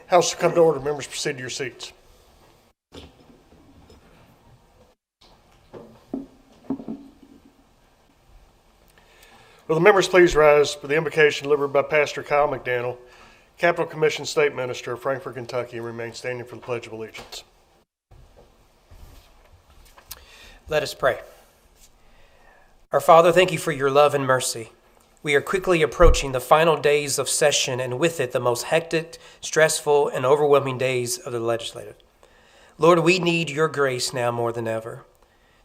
House will come to order. Members, proceed to your seats. Will the members please rise for the invocation delivered by Pastor Kyle McDaniel, Capital Commission State Minister of Frankfort, Kentucky, and remain standing for the Pledge of Allegiance. Let us pray. Our Father, thank you for your love and mercy. We are quickly approaching the final days of session and with it the most hectic, stressful, and overwhelming days of the legislature. Lord, we need your grace now more than ever.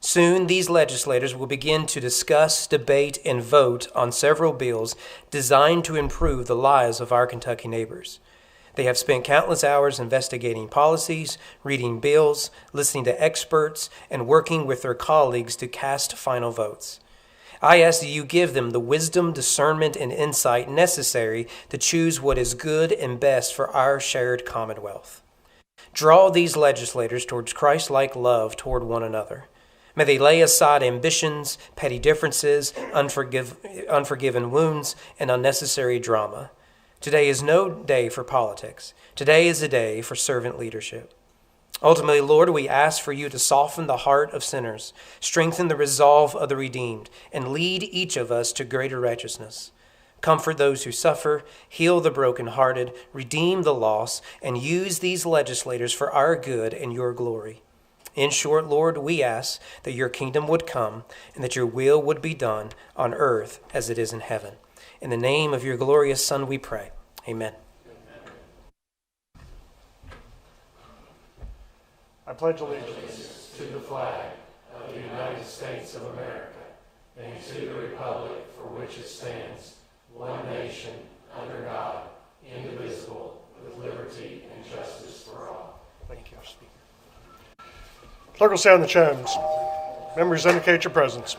Soon these legislators will begin to discuss, debate, and vote on several bills designed to improve the lives of our Kentucky neighbors. They have spent countless hours investigating policies, reading bills, listening to experts, and working with their colleagues to cast final votes. I ask that you give them the wisdom, discernment, and insight necessary to choose what is good and best for our shared commonwealth. Draw these legislators towards Christ-like love toward one another. May they lay aside ambitions, petty differences, unforgiven wounds, and unnecessary drama. Today is no day for politics. Today is a day for servant leadership. Ultimately, Lord, we ask for you to soften the heart of sinners, strengthen the resolve of the redeemed, and lead each of us to greater righteousness. Comfort those who suffer, heal the brokenhearted, redeem the lost, and use these legislators for our good and your glory. In short, Lord, we ask that your kingdom would come and that your will would be done on earth as it is in heaven. In the name of your glorious Son, we pray. Amen. I pledge allegiance to the flag of the United States of America and to the republic for which it stands, one nation, under God, indivisible, with liberty and justice for all. Thank you, Speaker. Clerk will sound the chimes. Members, indicate your presence.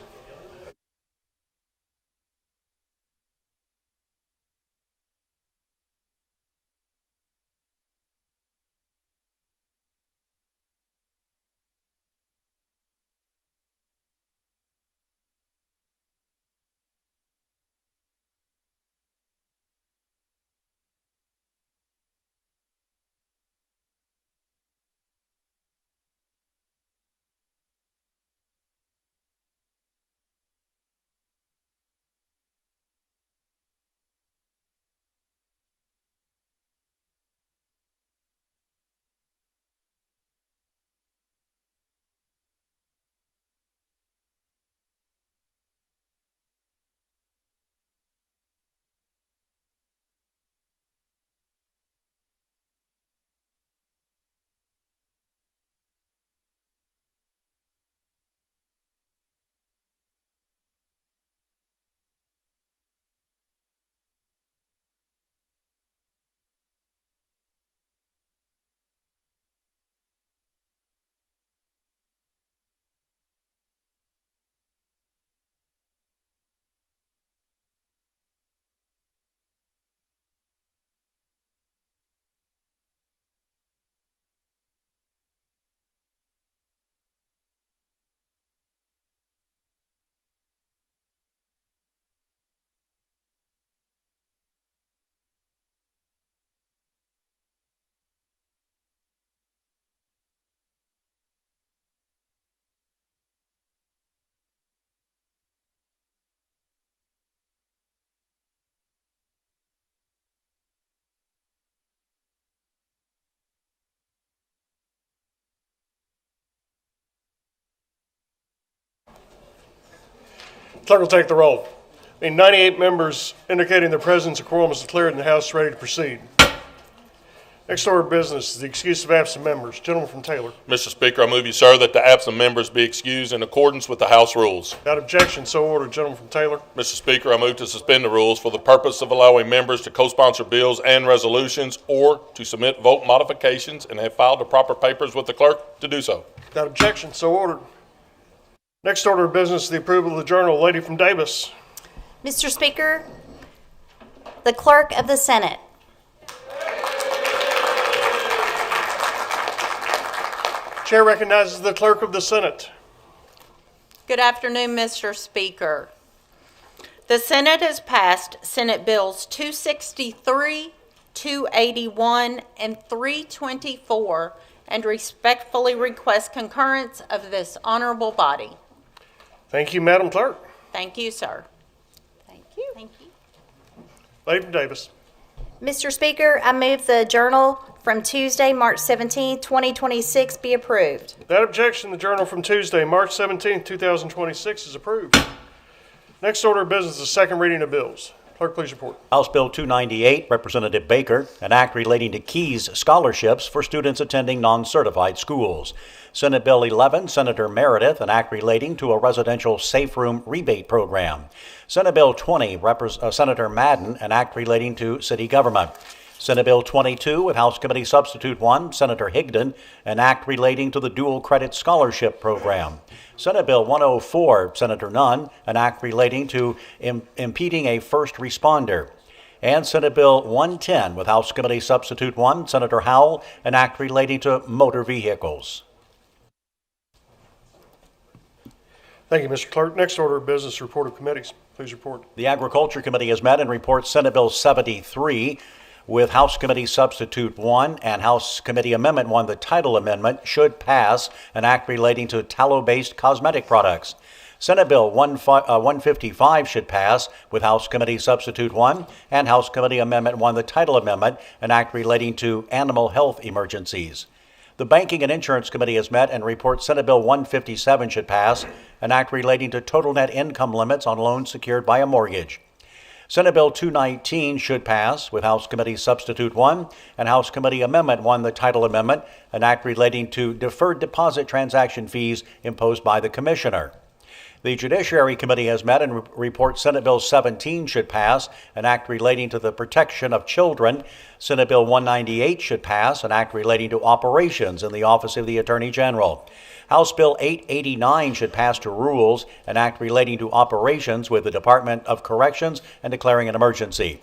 Clerk will take the roll. The 98 members indicating their presence, a quorum is declared and the House is ready to proceed. Next order of business is the excuse of absent members. Gentleman from Taylor. Mr. Speaker, I move you, sir, that the absent members be excused in accordance with the House rules. Without objection, so ordered. Gentleman from Taylor. Mr. Speaker, I move to suspend the rules for the purpose of allowing members to co-sponsor bills and resolutions or to submit vote modifications and have filed the proper papers with the clerk to do so. Without objection, so ordered. Next order of business is the approval of the journal. Lady from Davis. Mr. Speaker, the Clerk of the Senate. Chair recognizes the Clerk of the Senate. Good afternoon, Mr. Speaker. The Senate has passed Senate Bills 263 281, and 324, and respectfully request concurrence of this honorable body. Thank you, Madam Clerk. Thank you, sir. Thank you. Thank you. Lady from Davis. Mr. Speaker, I move the journal from Tuesday, March 17, 2026 be approved. Without objection, the journal from Tuesday, March 17, 2026 is approved. Next order of business is second reading of bills. Clerk, please report. House Bill 298, Representative Baker, an act relating to Keys scholarships for students attending non-certified schools. Senate Bill 11, Senator Meredith, an act relating to a residential safe room rebate program. Senate Bill 20, Senator Madden, an act relating to city government. Senate Bill 22, with House Committee Substitute 1, Senator Higdon, an act relating to the dual credit scholarship program. Senate Bill 104, Senator Nunn, an act relating to impeding a first responder. And Senate Bill 110, with House Committee Substitute 1, Senator Howell, an act relating to motor vehicles. Thank you, Mr. Clerk. Next order of business, report of committees. Please report. The Agriculture Committee has met and reports Senate Bill 73, with House Committee Substitute 1 and House Committee Amendment 1, the title amendment, should pass an act relating to tallow-based cosmetic products. Senate Bill 155 should pass with House Committee Substitute 1 and House Committee Amendment 1, the title amendment, an act relating to animal health emergencies. The Banking and Insurance Committee has met and reports Senate Bill 157 should pass, an act relating to total net income limits on loans secured by a mortgage. Senate Bill 219 should pass with House Committee Substitute 1 and House Committee Amendment 1, the title amendment, an act relating to deferred deposit transaction fees imposed by the Commissioner. The Judiciary Committee has met and reports Senate Bill 17 should pass, an act relating to the protection of children. Senate Bill 198 should pass, an act relating to operations in the Office of the Attorney General. House Bill 889 should pass to rules, an act relating to operations with the Department of Corrections and declaring an emergency.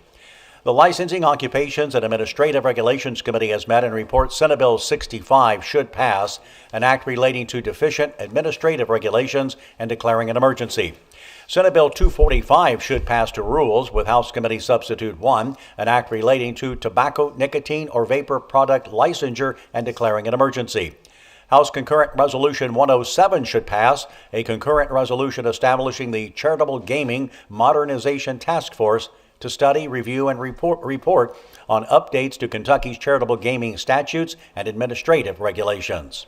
The Licensing, Occupations, and Administrative Regulations Committee has met and reports Senate Bill 65 should pass, an act relating to deficient administrative regulations and declaring an emergency. Senate Bill 245 should pass to rules with House Committee Substitute 1, an act relating to tobacco, nicotine, or vapor product licensure and declaring an emergency. House Concurrent Resolution 107 should pass, a concurrent resolution establishing the Charitable Gaming Modernization Task Force to study, review, and report on updates to Kentucky's charitable gaming statutes and administrative regulations.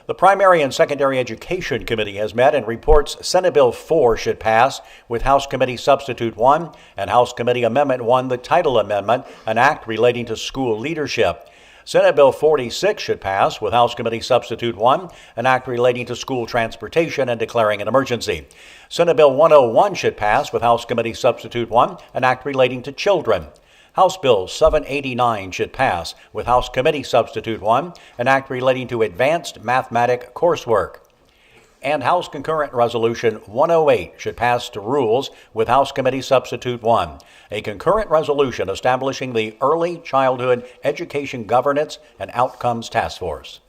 The Primary and Secondary Education Committee has met and reports Senate Bill 4 should pass with House Committee Substitute 1 and House Committee Amendment 1, the title amendment, an act relating to school leadership. Senate Bill 46 should pass with House Committee Substitute 1, an act relating to school transportation and declaring an emergency. Senate Bill 101 should pass with House Committee Substitute 1, an act relating to children. House Bill 789 should pass with House Committee Substitute 1, an act relating to advanced mathematics coursework. And House Concurrent Resolution 108 should pass to rules with House Committee Substitute 1, a concurrent resolution establishing the Early Childhood Education Governance and Outcomes Task Force.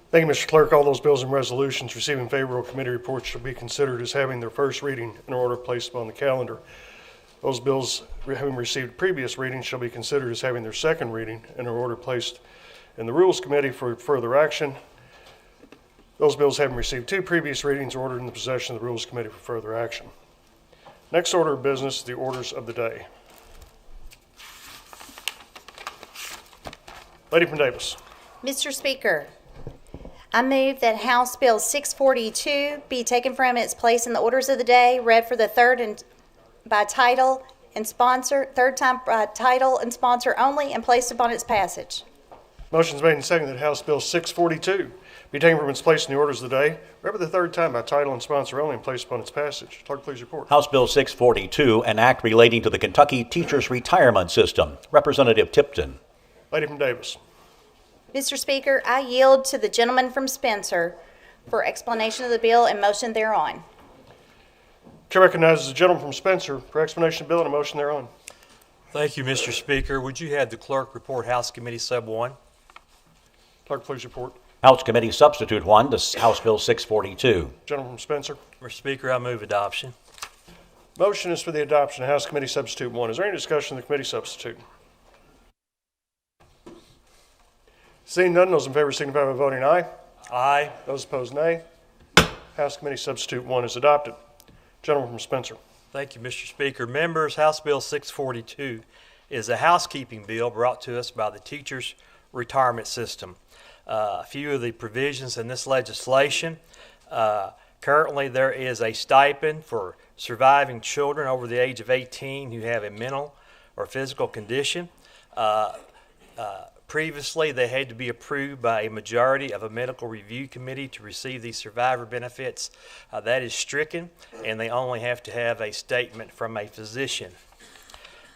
Thank you, Mr. Clerk. All those bills and resolutions receiving favorable committee reports shall be considered as having their first reading in order placed upon the calendar. Those bills having received previous readings shall be considered as having their second reading in order placed in the Rules Committee for further action. Those bills having received two previous readings are ordered in the possession of the Rules Committee for further action. Next order of business, the orders of the day. Lady from Davis. Mr. Speaker, I move that House Bill 642 be taken from its place in the orders of the day, read for the third and by title and sponsor, third time by title and sponsor only, and placed upon its passage. Motion's made and seconded that House Bill 642 be taken from its place in the orders of the day, read for the third time by title and sponsor only, and placed upon its passage. Clerk, please report. House Bill 642, an act relating to the Kentucky Teachers Retirement System. Representative Tipton. Lady from Davis. Mr. Speaker, I yield to the gentleman from Spencer for explanation of the bill and motion thereon. Chair recognizes the gentleman from Spencer for explanation of the bill and a motion thereon. Thank you, Mr. Speaker. Would you have the clerk report House Committee Sub 1? Clerk, please report. House Committee Substitute 1 to House Bill 642. Gentleman from Spencer. Mr. Speaker, I move adoption. Motion is for the adoption of House Committee Substitute 1. Is there any discussion of the committee substitute? Seeing none, those in favor signify by voting aye. Aye. Those opposed, nay. House Committee Substitute 1 is adopted. Gentleman from Spencer. Thank you, Mr. Speaker. Members, House Bill 642 is a housekeeping bill brought to us by the Teachers Retirement System. A few of the provisions in this legislation. Currently, there is a stipend for surviving children over the age of 18 who have a mental or physical condition. Previously, they had to be approved by a majority of a medical review committee to receive these survivor benefits. That is stricken, and they only have to have a statement from a physician.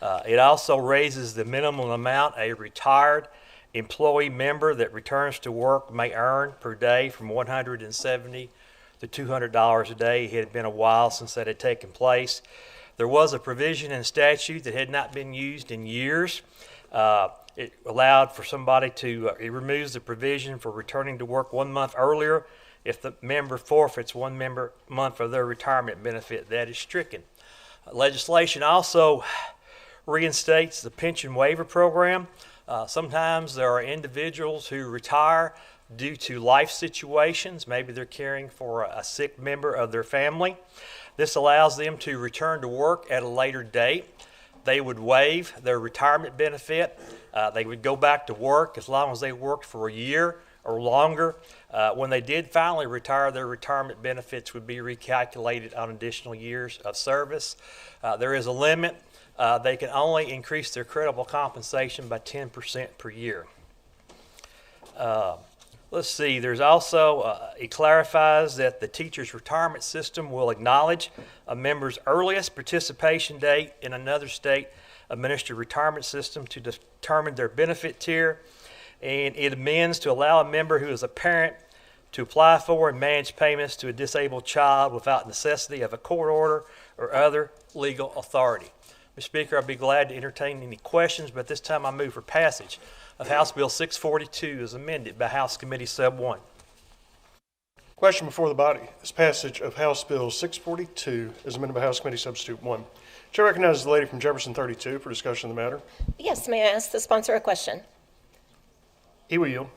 It also raises the minimum amount a retired employee member that returns to work may earn per day from $170 to $200 a day. It had been a while since that had taken place. There was a provision in statute that had not been used in years. It allowed for somebody to, it removes the provision for returning to work 1 month earlier if the member forfeits 1 month of their retirement benefit. That is stricken. Legislation also reinstates the pension waiver program. Sometimes there are individuals who retire due to life situations. Maybe they're caring for a sick member of their family. This allows them to return to work at a later date. They would waive their retirement benefit. They would go back to work as long as they worked for a year or longer. When they did finally retire, their retirement benefits would be recalculated on additional years of service. There is a limit. They can only increase their credible compensation by 10% per year. Let's see, there's also, it clarifies that the teacher's retirement system will acknowledge a member's earliest participation date in another state administered retirement system to determine their benefit tier, and it amends to allow a member who is a parent to apply for and manage payments to a disabled child without necessity of a court order or other legal authority. Mr. Speaker, I'd be glad to entertain any questions, but this time I move for passage of House Bill 642 as amended by House Committee Sub 1. Question before the body is passage of House Bill 642 as amended by House Committee Substitute 1. Chair recognizes the lady from Jefferson 32 for discussion of the matter. Yes, may I ask the sponsor a question? He will yield.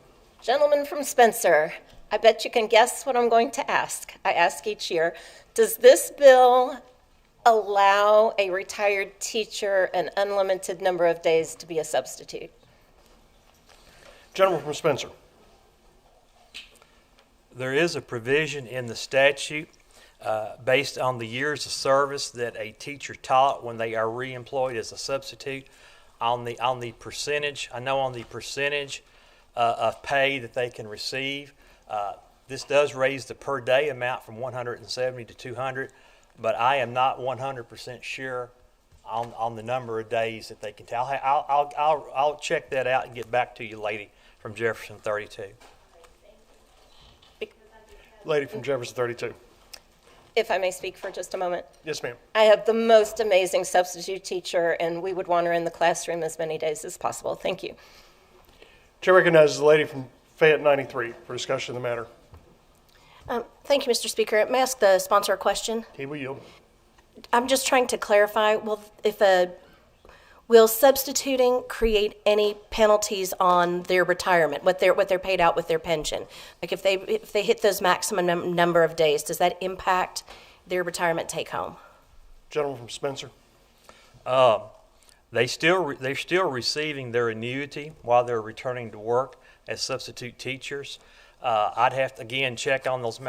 Gentleman from Spencer, I bet you can guess what I'm going to ask. I ask each year. Does this bill allow a retired teacher an unlimited number of days to be a substitute? Gentleman from Spencer. There is a provision in the statute based on the years of service that a teacher taught when they are reemployed as a substitute on the percentage. I know on the percentage of pay that they can receive. This does raise the per day amount from 170 to 200, but I am not 100% sure on the number of days that they can tell. I'll check that out and get back to you, lady from Jefferson 32. Lady from Jefferson 32. If I may speak for just a moment. Yes, ma'am. I have the most amazing substitute teacher, and we would want her in the classroom as many days as possible. Thank you. Chair recognizes the lady from Fayette 93 for discussion of the matter. Thank you, Mr. Speaker. May I ask the sponsor a question? He will yield. I'm just trying to clarify, will substituting create any penalties on their retirement, what they're paid out with their pension? Like if they hit those maximum number of days, does that impact their retirement take home? Gentleman from Spencer. They're still receiving their annuity while they're returning to work as substitute teachers. I'd have to again check on those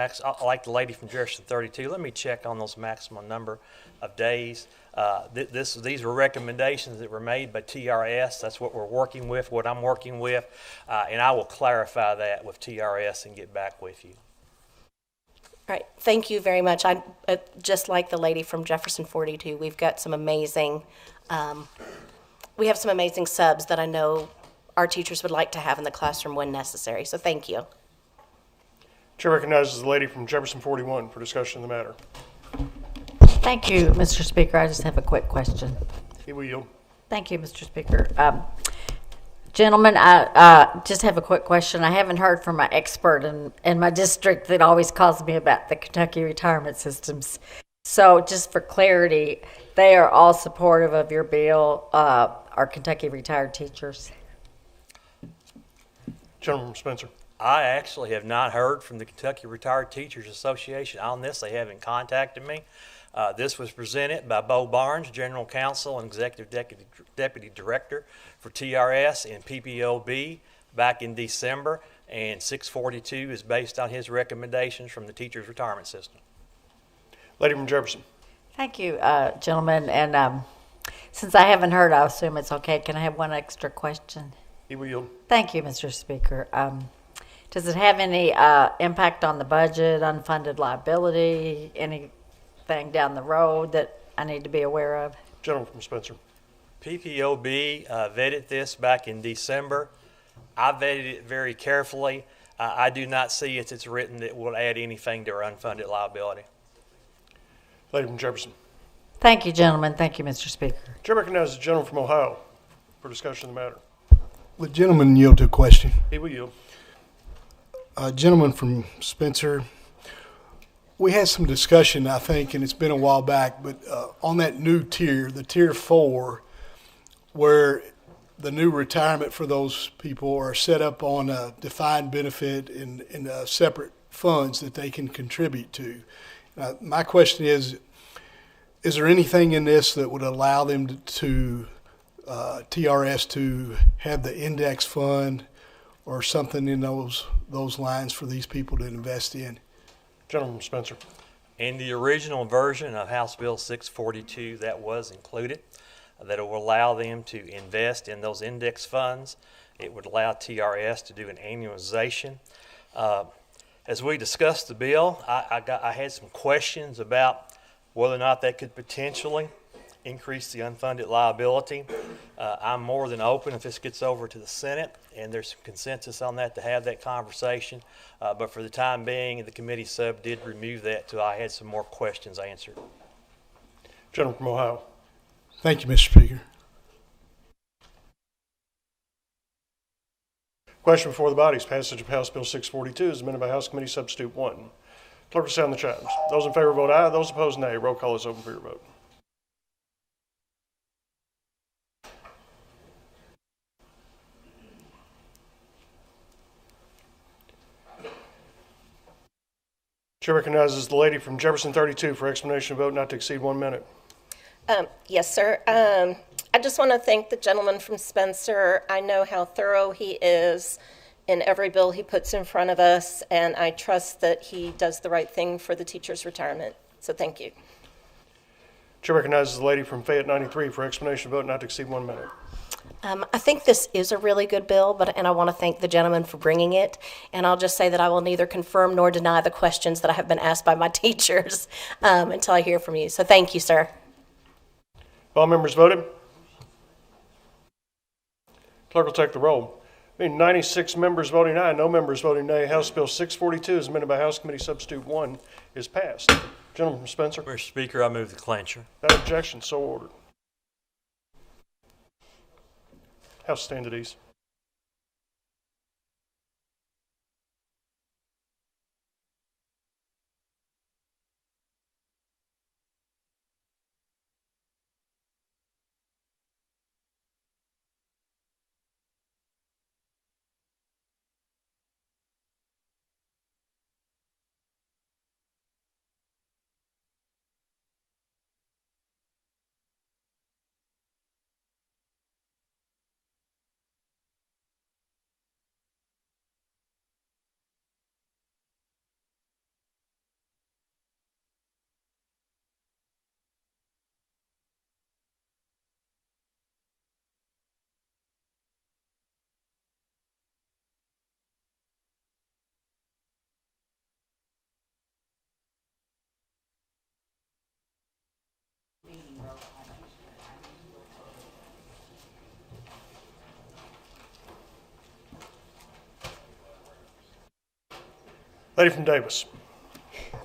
like the lady from Jefferson 32. Let me check on those maximum number of days. These were recommendations that were made by TRS. That's what we're working with, what I'm working with, and I will clarify that with TRS and get back with you. All right, thank you very much. I just like the lady from Jefferson 42. We've got some amazing, we have some amazing subs that I know our teachers would like to have in the classroom when necessary. So thank you. Chair recognizes the lady from Jefferson 41 for discussion of the matter. Thank you, Mr. Speaker. I just have a quick question. He will yield. Thank you, Mr. Speaker. Gentlemen, I just have a quick question. I haven't heard from my expert in my district that always calls me about the Kentucky retirement systems. So just for clarity, they are all supportive of your bill, our Kentucky retired teachers. Gentleman from Spencer. I actually have not heard from the Kentucky Retired Teachers Association on this. They haven't contacted me. This was presented by Bo Barnes, General Counsel and Executive Deputy Director for TRS and PPOB back in December, and 642 is based on his recommendations from the Teachers Retirement System. Lady from Jefferson. Thank you, gentlemen. And since I haven't heard, I assume it's okay. Can I have one extra question? He will yield. Thank you, Mr. Speaker. Does it have any impact on the budget, unfunded liability, anything down the road that I need to be aware of? Gentleman from Spencer. PPOB vetted this back in December. I vetted it very carefully. I do not see it's written that will add anything to our unfunded liability. Lady from Jefferson. Thank you, gentlemen. Thank you, Mr. Speaker. Chair recognizes the gentleman from Ohio for discussion of the matter. The gentleman yield to a question. He will yield. Gentleman from Spencer, we had some discussion, I think, and it's been a while back, but on that new tier, the tier 4, where the new retirement for those people are set up on a defined benefit in separate funds that they can contribute to. My question is there anything in this that would allow them to TRS to have the index fund or something in those lines for these people to invest in? Gentleman from Spencer. In the original version of House Bill 642, that was included, that it will allow them to invest in those index funds. It would allow TRS to do an annualization. As we discussed the bill, I had some questions about whether or not that could potentially increase the unfunded liability. I'm more than open if this gets over to the Senate and there's some consensus on that to have that conversation. But for the time being, the committee sub did remove that till I had some more questions answered. Gentleman from Ohio. Thank you, Mr. Speaker. Question before the body is passage of House Bill 642 is amended by House Committee Substitute 1. Clerk will sound the chimes. Those in favor vote aye. Those opposed, nay. Roll call is open for your vote. Chair recognizes the lady from Jefferson 32 for explanation of vote not to exceed 1 minute. Yes, sir. I just want to thank the gentleman from Spencer. I know how thorough he is in every bill he puts in front of us, and I trust that he does the right thing for the teacher's retirement. So thank you. Chair recognizes the lady from Fayette 93 for explanation of vote not to exceed 1 minute. I think this is a really good bill, and I want to thank the gentleman for bringing it. And I'll just say that I will neither confirm nor deny the questions that I have been asked by my teachers until I hear from you. So thank you, sir. All members voted. Clerk will take the roll. Being 96 members voting aye, no members voting nay, House Bill 642 is amended by House Committee Substitute 1 is passed. Gentleman from Spencer. Mr. Speaker, I move the clencher. Without objection, so ordered. House stand at ease. Lady from Davis.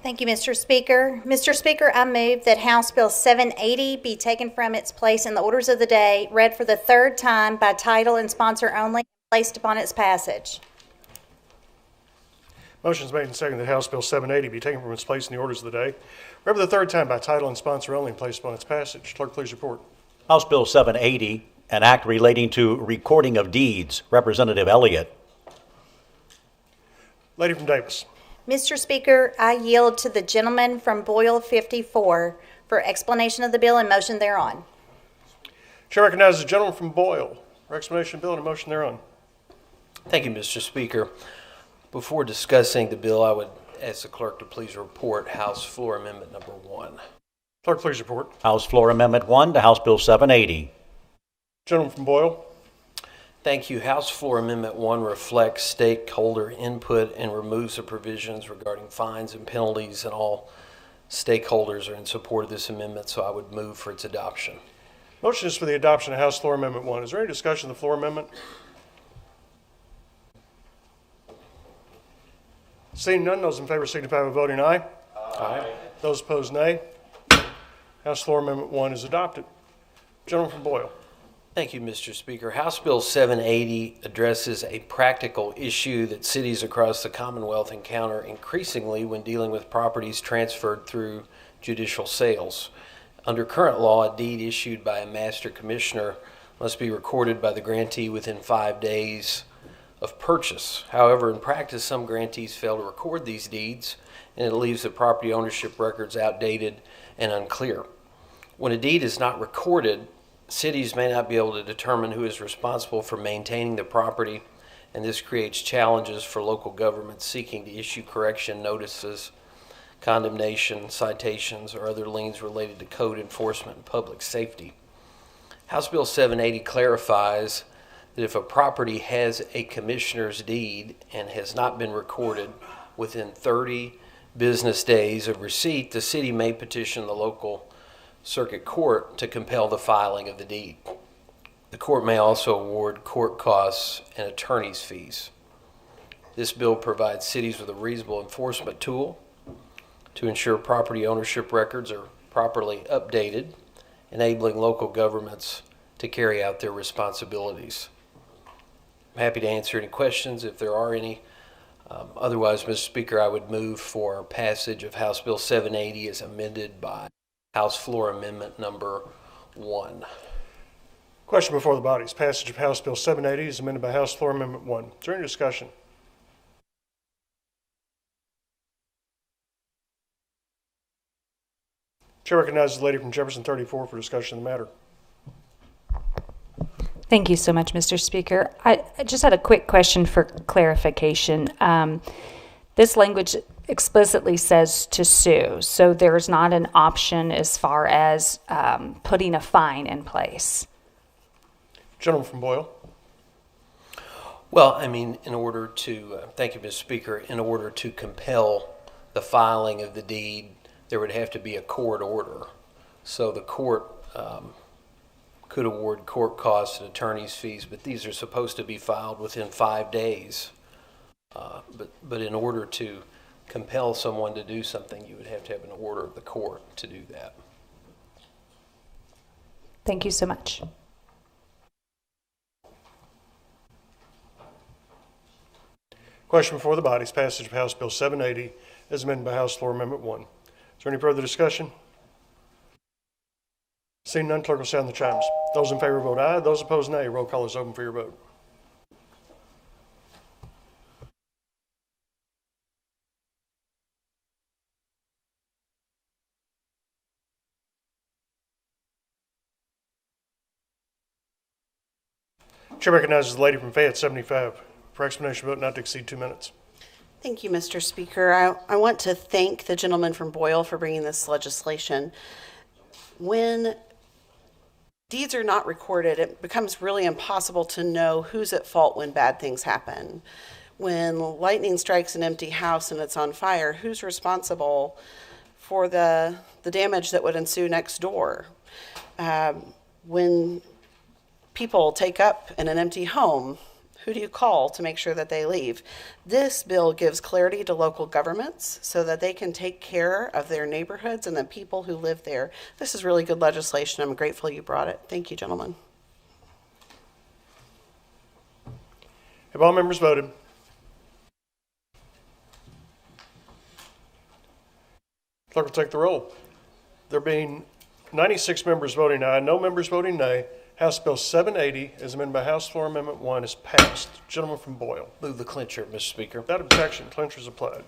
Thank you, Mr. Speaker. Mr. Speaker, I move that House Bill 780 be taken from its place in the orders of the day, read for the third time by title and sponsor only, and placed upon its passage. Motion is made and seconded that House Bill 780 be taken from its place in the orders of the day, read for the third time by title and sponsor only, and placed upon its passage. Clerk, please report. House Bill 780, an act relating to recording of deeds. Representative Elliott. Lady from Davis. Mr. Speaker, I yield to the gentleman from Boyle 54 for explanation of the bill and motion thereon. Chair recognizes the gentleman from Boyle for explanation of the bill and a motion thereon. Thank you, Mr. Speaker. Before discussing the bill, I would ask the clerk to please report House Floor Amendment number 1. Clerk, please report. House Floor Amendment 1 to House Bill 780. Gentleman from Boyle. Thank you. House Floor Amendment 1 reflects stakeholder input and removes the provisions regarding fines and penalties, and all stakeholders are in support of this amendment, so I would move for its adoption. Motion is for the adoption of House Floor Amendment 1. Is there any discussion of the floor amendment? Seeing none, those in favor signify by voting aye. Aye. Those opposed, nay. House Floor Amendment 1 is adopted. Gentleman from Boyle. Thank you, Mr. Speaker. House Bill 780 addresses a practical issue that cities across the Commonwealth encounter increasingly when dealing with properties transferred through judicial sales. Under current law, a deed issued by a master commissioner must be recorded by the grantee within 5 days of purchase. However, in practice, some grantees fail to record these deeds, and it leaves the property ownership records outdated and unclear. When a deed is not recorded, cities may not be able to determine who is responsible for maintaining the property, and this creates challenges for local governments seeking to issue correction notices, condemnation, citations, or other liens related to code enforcement and public safety. House Bill 780 clarifies that if a property has a commissioner's deed and has not been recorded within 30 business days of receipt, the city may petition the local circuit court to compel the filing of the deed. The court may also award court costs and attorney's fees. This bill provides cities with a reasonable enforcement tool to ensure property ownership records are properly updated, enabling local governments to carry out their responsibilities. I'm happy to answer any questions if there are any. Otherwise, Mr. Speaker, I would move for passage of House Bill 780 as amended by House Floor Amendment number 1. Question before the body is passage of House Bill 780 is amended by House Floor Amendment 1. Is there any discussion? Chair recognizes the lady from Jefferson 34 for discussion of the matter. Thank you so much, Mr. Speaker. I just had a quick question for clarification. This language explicitly says to sue, so there's not an option as far as putting a fine in place. Gentleman from Boyle. Well, I mean, in order to, thank you, Mr. Speaker, in order to compel the filing of the deed, there would have to be a court order. So the court could award court costs and attorney's fees, but these are supposed to be filed within 5 days. But in order to compel someone to do something, you would have to have an order of the court to do that. Thank you so much. Question before the body is passage of House Bill 780 as amended by House Floor Amendment 1. Is there any further discussion? Seeing none, clerk will sound the chimes. Those in favor vote aye. Those opposed, nay. Roll call is open for your vote. Chair recognizes the lady from Fayette 75 for explanation of vote not to exceed 2 minutes. Thank you, Mr. Speaker. I want to thank the gentleman from Boyle for bringing this legislation. When deeds are not recorded, it becomes really impossible to know who's at fault when bad things happen. When lightning strikes an empty house and it's on fire, who's responsible for the damage that would ensue next door? When people take up in an empty home, Who do you call to make sure that they leave? This bill gives clarity to local governments so that they can take care of their neighborhoods and the people who live there. This is really good legislation. I'm grateful you brought it. Thank you, gentlemen. Have all members voted? Clerk will take the roll. There being 96 members voting aye, no members voting nay, House Bill 780, as amended by House Floor Amendment 1, is passed. Gentleman from Boyle. Move the clincher, Mr. Speaker. Without objection, clincher is applied.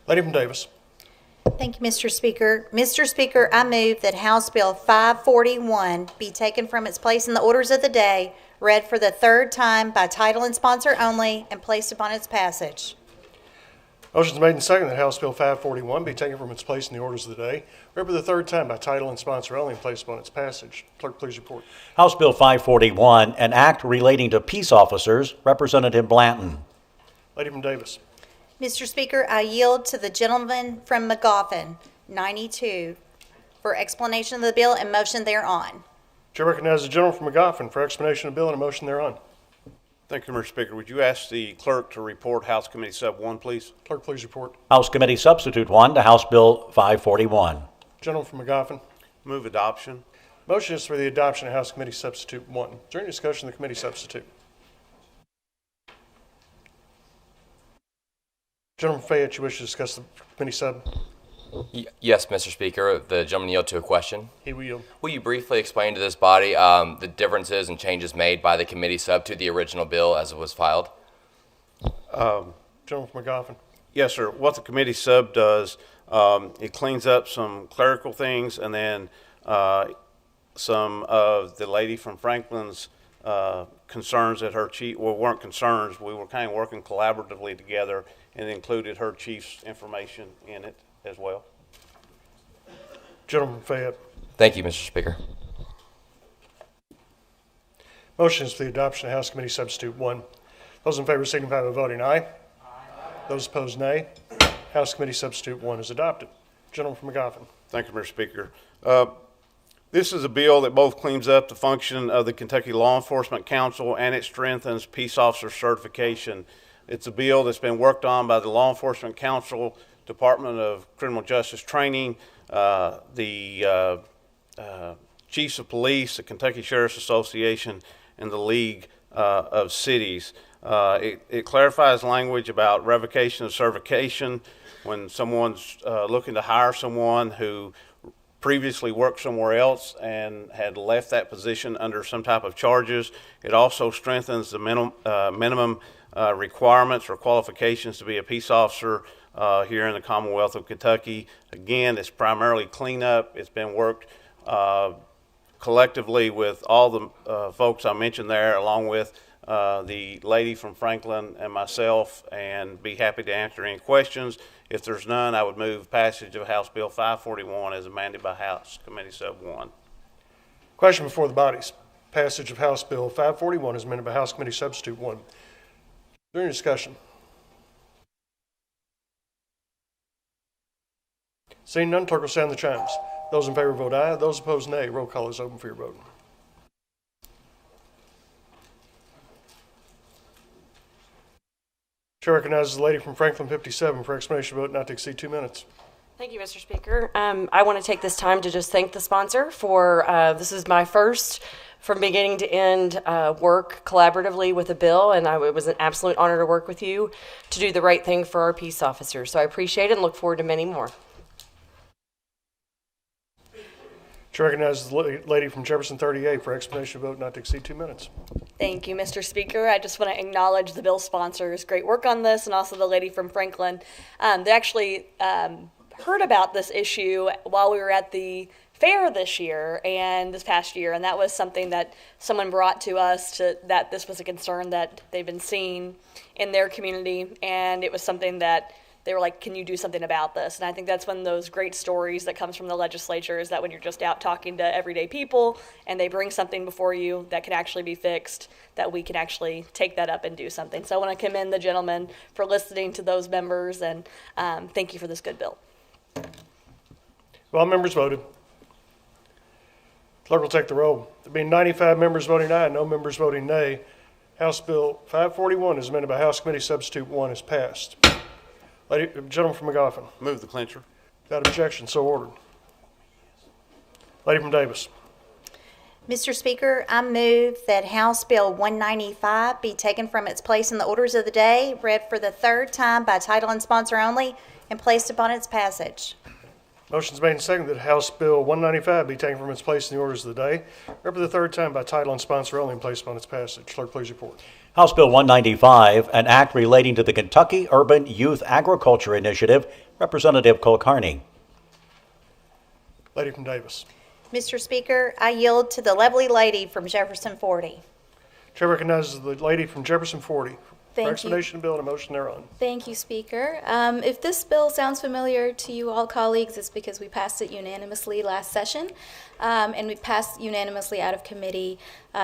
Lady from Davis. Thank you, Mr. Speaker. Mr. Speaker, I move that House Bill 541 be taken from its place in the orders of the day, read for the third time by title and sponsor only, and placed upon its passage. Motion is made and seconded that House Bill 541 be taken from its place in the orders of the day, read for the third time by title and sponsor only, and placed upon its passage. Clerk, please report. House Bill 541, an act relating to peace officers. Representative Blanton. Lady from Davis. Mr. Speaker, I yield to the gentleman from McGoffin, 92, for explanation of the bill and motion thereon. Chair recognizes the gentleman from McGoffin for explanation of the bill and a motion thereon. Thank you, Mr. Speaker. Would you ask the clerk to report House Committee Sub 1, please? Clerk, please report. House Committee Substitute 1 to House Bill 541. Gentleman from McGoffin. Move adoption. Motion is for the adoption of House Committee Substitute 1. Is there any discussion of the committee substitute? Gentleman Fayette, you wish to discuss the committee sub? Yes, Mr. Speaker. The gentleman yield to a question. He will yield. Will you briefly explain to this body the differences and changes made by the committee sub to the original bill as it was filed? Gentleman from McGoffin. Yes, sir. What the committee sub does, it cleans up some clerical things, and then some of the lady from Franklin's concerns that her chief, well, weren't concerns. We were kind of working collaboratively together, and included her chief's information in it as well. Gentleman Fayette. Thank you, Mr. Speaker. Motion is for the adoption of House Committee Substitute 1. Those in favor signify by voting aye. Aye. Those opposed, nay. House Committee Substitute 1 is adopted. Gentleman from McGoffin. Thank you, Mr. Speaker. This is a bill that both cleans up the function of the Kentucky Law Enforcement Council and it strengthens peace officer certification. It's a bill that's been worked on by the Law Enforcement Council, Department of Criminal Justice Training, the Chiefs of Police, the Kentucky Sheriff's Association, and the League of Cities. It clarifies language about revocation of certification when someone's looking to hire someone who previously worked somewhere else and had left that position under some type of charges. It also strengthens the minimum requirements or qualifications to be a peace officer here in the Commonwealth of Kentucky. Again, it's primarily cleanup. It's been worked collectively with all the folks I mentioned there, along with the lady from Franklin and myself, and be happy to answer any questions. If there's none, I would move passage of House Bill 541 as amended by House Committee Sub 1. Question before the bodies. Passage of House Bill 541 as amended by House Committee Substitute 1. Is there any discussion? Seeing none, clerk will sound the chimes. Those in favor vote aye. Those opposed, nay. Roll call is open for your vote. Chair recognizes the lady from Franklin 57 for explanation of vote not to exceed 2 minutes. Thank you, Mr. Speaker. I want to take this time to just thank the sponsor for, this is my first from beginning to end work collaboratively with a bill, and it was an absolute honor to work with you to do the right thing for our peace officers. So I appreciate it and look forward to many more. Chair recognizes the lady from Jefferson 38 for explanation of vote not to exceed 2 minutes. Thank you, Mr. Speaker. I just want to acknowledge the bill sponsors' great work on this, and also the lady from Franklin. They actually heard about this issue while we were at the fair this year and this past year, and that was something that someone brought to us that this was a concern that they've been seeing in their community, and it was something that they were like, can you do something about this? And I think that's one of those great stories that comes from the legislature, is that when you're just out talking to everyday people and they bring something before you that can actually be fixed, that we can actually take that up and do something. So I want to commend the gentleman for listening to those members, and thank you for this good bill. All members voted. Clerk will take the roll. There being 95 members voting aye, no members voting nay, House Bill 541 is amended by House Committee Substitute 1 is passed. Gentleman from McGoffin. Move the clincher. Without objection, so ordered. Lady from Davis. Mr. Speaker, I move that House Bill 195 be taken from its place in the orders of the day, read for the third time by title and sponsor only, and placed upon its passage. Motion's made and seconded that House Bill 195 be taken from its place in the orders of the day, read for the third time by title and sponsor only, and placed upon its passage. Clerk, please report. House Bill 195, an act relating to the Kentucky Urban Youth Agriculture Initiative. Representative Kulkarni. Lady from Davis. Mr. Speaker, I yield to the lovely lady from Jefferson 40. Chair recognizes the lady from Jefferson 40 Thank for you. explanation of bill and a motion thereon. Thank you, Speaker. If this bill sounds familiar to you all, colleagues, it's because we passed it unanimously last session, and we passed unanimously out of committee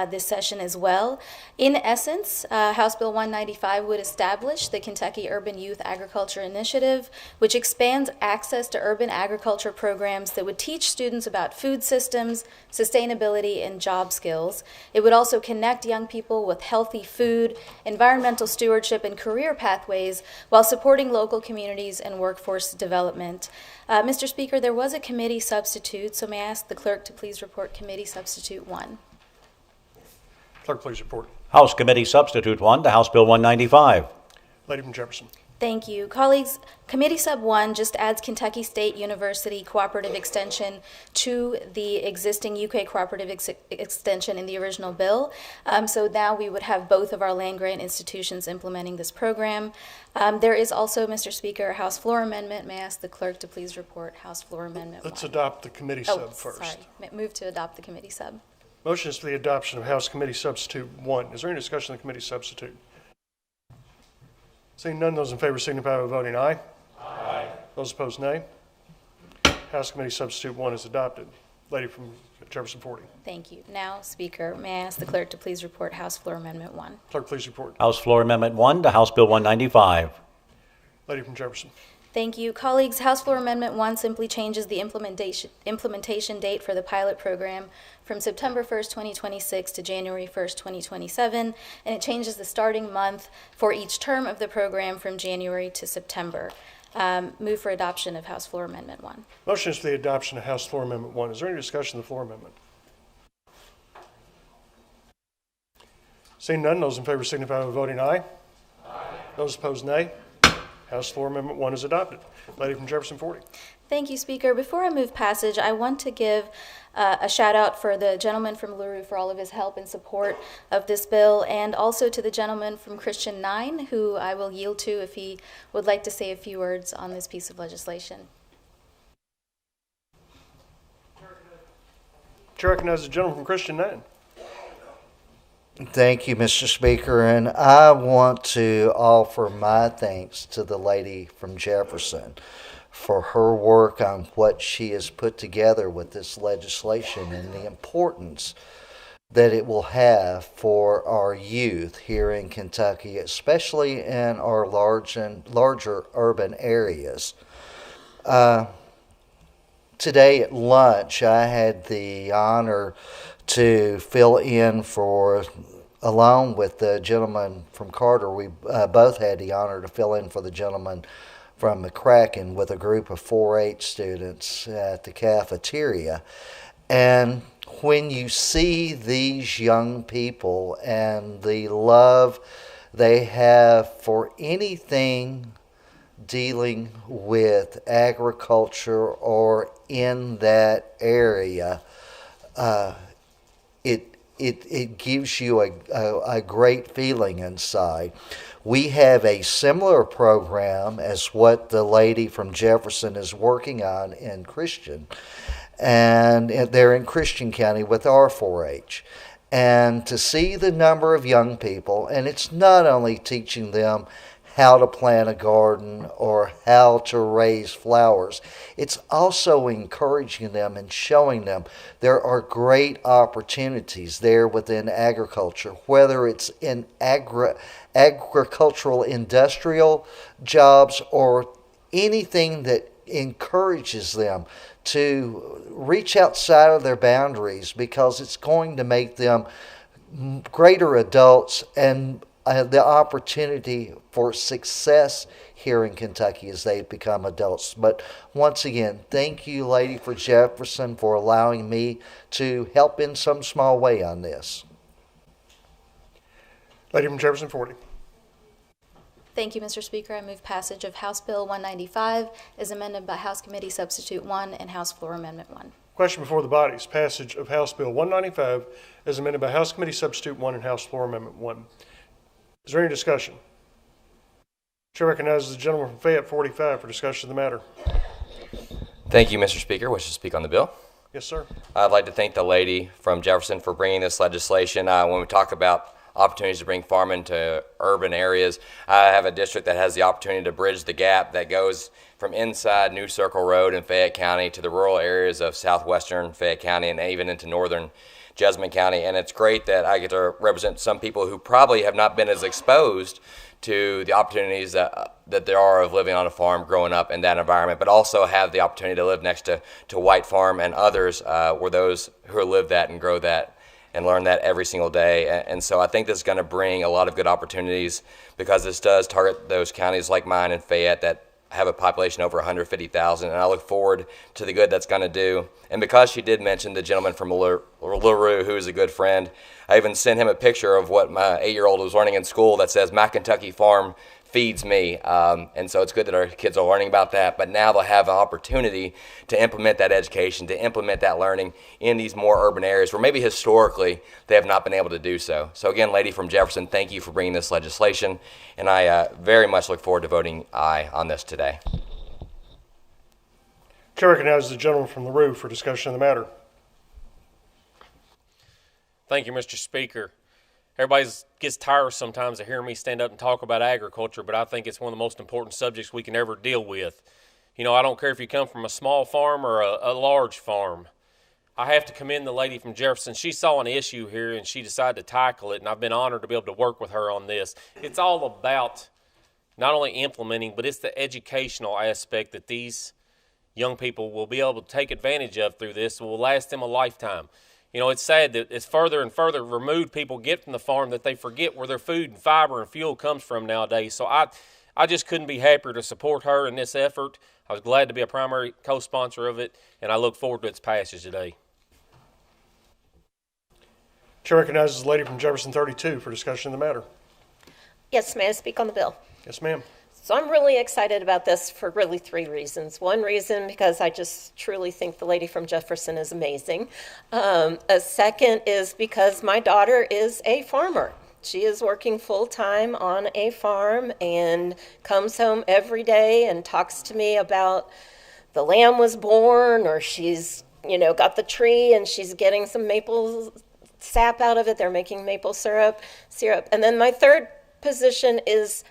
this session as well. In essence, House Bill 195 would establish the Kentucky Urban Youth Agriculture Initiative, which expands access to urban agriculture programs that would teach students about food systems, sustainability, and job skills. It would also connect young people with healthy food, environmental stewardship, and career pathways while supporting local communities and workforce development. Mr. Speaker, there was a committee substitute, so may I ask the clerk to please report Committee Substitute 1. Clerk, please report. House Committee Substitute 1 to House Bill 195. Lady from Jefferson. Thank you. Colleagues, Committee Sub 1 just adds Kentucky State University Cooperative Extension to the existing UK Cooperative Extension in the original bill. So now we would have both of our land-grant institutions implementing this program. There is also, Mr. Speaker, a House floor amendment. May I ask the clerk to please report House floor amendment 1. Let's adopt the committee sub first. Sorry. Move to adopt the committee sub. Motion is for the adoption of House Committee Substitute 1. Is there any discussion of the committee substitute? Seeing none, those in favor signify by voting aye. Aye. Those opposed, nay. House Committee Substitute 1 is adopted. Lady from Jefferson 40. Thank you. Now, Speaker, may I ask the clerk to please report House Floor Amendment 1. Clerk, please report. House Floor Amendment 1 to House Bill 195. Lady from Jefferson. Thank you. Colleagues, House Floor Amendment 1 simply changes the implementation date for the pilot program from September 1st, 2026 to January 1st, 2027, and it changes the starting month for each term of the program from January to September. Move for adoption of House Floor Amendment 1. Motion is for the adoption of House Floor Amendment 1. Is there any discussion of the floor amendment? Seeing none, those in favor signify by voting aye. Aye. Those opposed, nay. House Floor Amendment 1 is adopted. Lady from Jefferson 40. Thank you, Speaker. Before I move passage, I want to give a shout out for the gentleman from LaRue for all of his help and support of this bill, and also to the gentleman from Christian 9, who I will yield to if he would like to say a few words on this piece of legislation. Chair recognizes the gentleman from Christian 9. Thank you, Mr. Speaker, and I want to offer my thanks to the lady from Jefferson for her work on what she has put together with this legislation and the importance that it will have for our youth here in Kentucky, especially in our larger urban areas. Today at lunch, I had the honor to fill in for, along with the gentleman from Carter, we both had the honor to fill in for the gentleman from McCracken with a group of 4-H students at the cafeteria. And when you see these young people and the love they have for anything dealing with agriculture or in that area, it gives you a great feeling inside. We have a similar program as what the lady from Jefferson is working on in Christian, and they're in Christian County with our 4-H. And to see the number of young people, and it's not only teaching them how to plant a garden or how to raise flowers, it's also encouraging them and showing them there are great opportunities there within agriculture, whether it's in agricultural industrial jobs or anything that encourages them to reach outside of their boundaries, because it's going to make them greater adults and the opportunity for success here in Kentucky as they become adults. But once again, thank you, Lady for Jefferson, for allowing me to help in some small way on this. Lady from Jefferson 40. Thank you, Mr. Speaker. I move passage of House Bill 195 as amended by House Committee Substitute 1 and House Floor Amendment 1. Question before the body is passage of House Bill 195 as amended by House Committee Substitute 1 and House Floor Amendment 1. Is there any discussion? Chair recognizes the gentleman from Fayette 45 for discussion of the matter. Thank you, Mr. Speaker. Wish to speak on the bill? Yes, sir. I'd like to thank the lady from Jefferson for bringing this legislation. When we talk about opportunities to bring farming to urban areas, I have a district that has the opportunity to bridge the gap that goes from inside New Circle Road in Fayette County to the rural areas of southwestern Fayette County and even into northern Jessamine County. And it's great that I get to represent some people who probably have not been as exposed to the opportunities that there are of living on a farm, growing up in that environment, but also have the opportunity to live next to White Farm and others were those who live that and grow that and learn that every single day. And so I think this is going to bring a lot of good opportunities, because this does target those counties like mine in Fayette that have a population over 150,000, and I look forward to the good that's going to do. And because she did mention the gentleman from LaRue, who is a good friend, I even sent him a picture of what my 8-year-old was learning in school that says, "My Kentucky farm feeds me." And so it's good that our kids are learning about that, but now they'll have an opportunity to implement that education, to implement that learning in these more urban areas where maybe historically they have not been able to do so. So again, lady from Jefferson, thank you for bringing this legislation, and I very much look forward to voting aye on this today. Chair recognizes the gentleman from LaRue for discussion of the matter. Thank you, Mr. Speaker. Everybody gets tired sometimes of hearing me stand up and talk about agriculture, but I think it's one of the most important subjects we can ever deal with. You know, I don't care if you come from a small farm or a large farm. I have to commend the lady from Jefferson. She saw an issue here and she decided to tackle it, and I've been honored to be able to work with her on this. It's all about not only implementing, but it's the educational aspect that these young people will be able to take advantage of through this. It will last them a lifetime. You know, it's sad that as further and further removed people get from the farm that they forget where their food and fiber and fuel comes from nowadays. So I just couldn't be happier to support her in this effort. I was glad to be a primary co-sponsor of it, and I look forward to its passage today. Chair recognizes the lady from Jefferson 32 for discussion of the matter. Yes, may I speak on the bill? Yes, ma'am. So I'm really excited about this for really 3 reasons. One reason, because I just truly think the lady from Jefferson is amazing. A second is because my daughter is a farmer. She is working full-time on a farm and comes home every day and talks to me about the lamb was born, or she's, got the tree and she's getting some maple sap out of it. They're making maple syrup. And then my third position is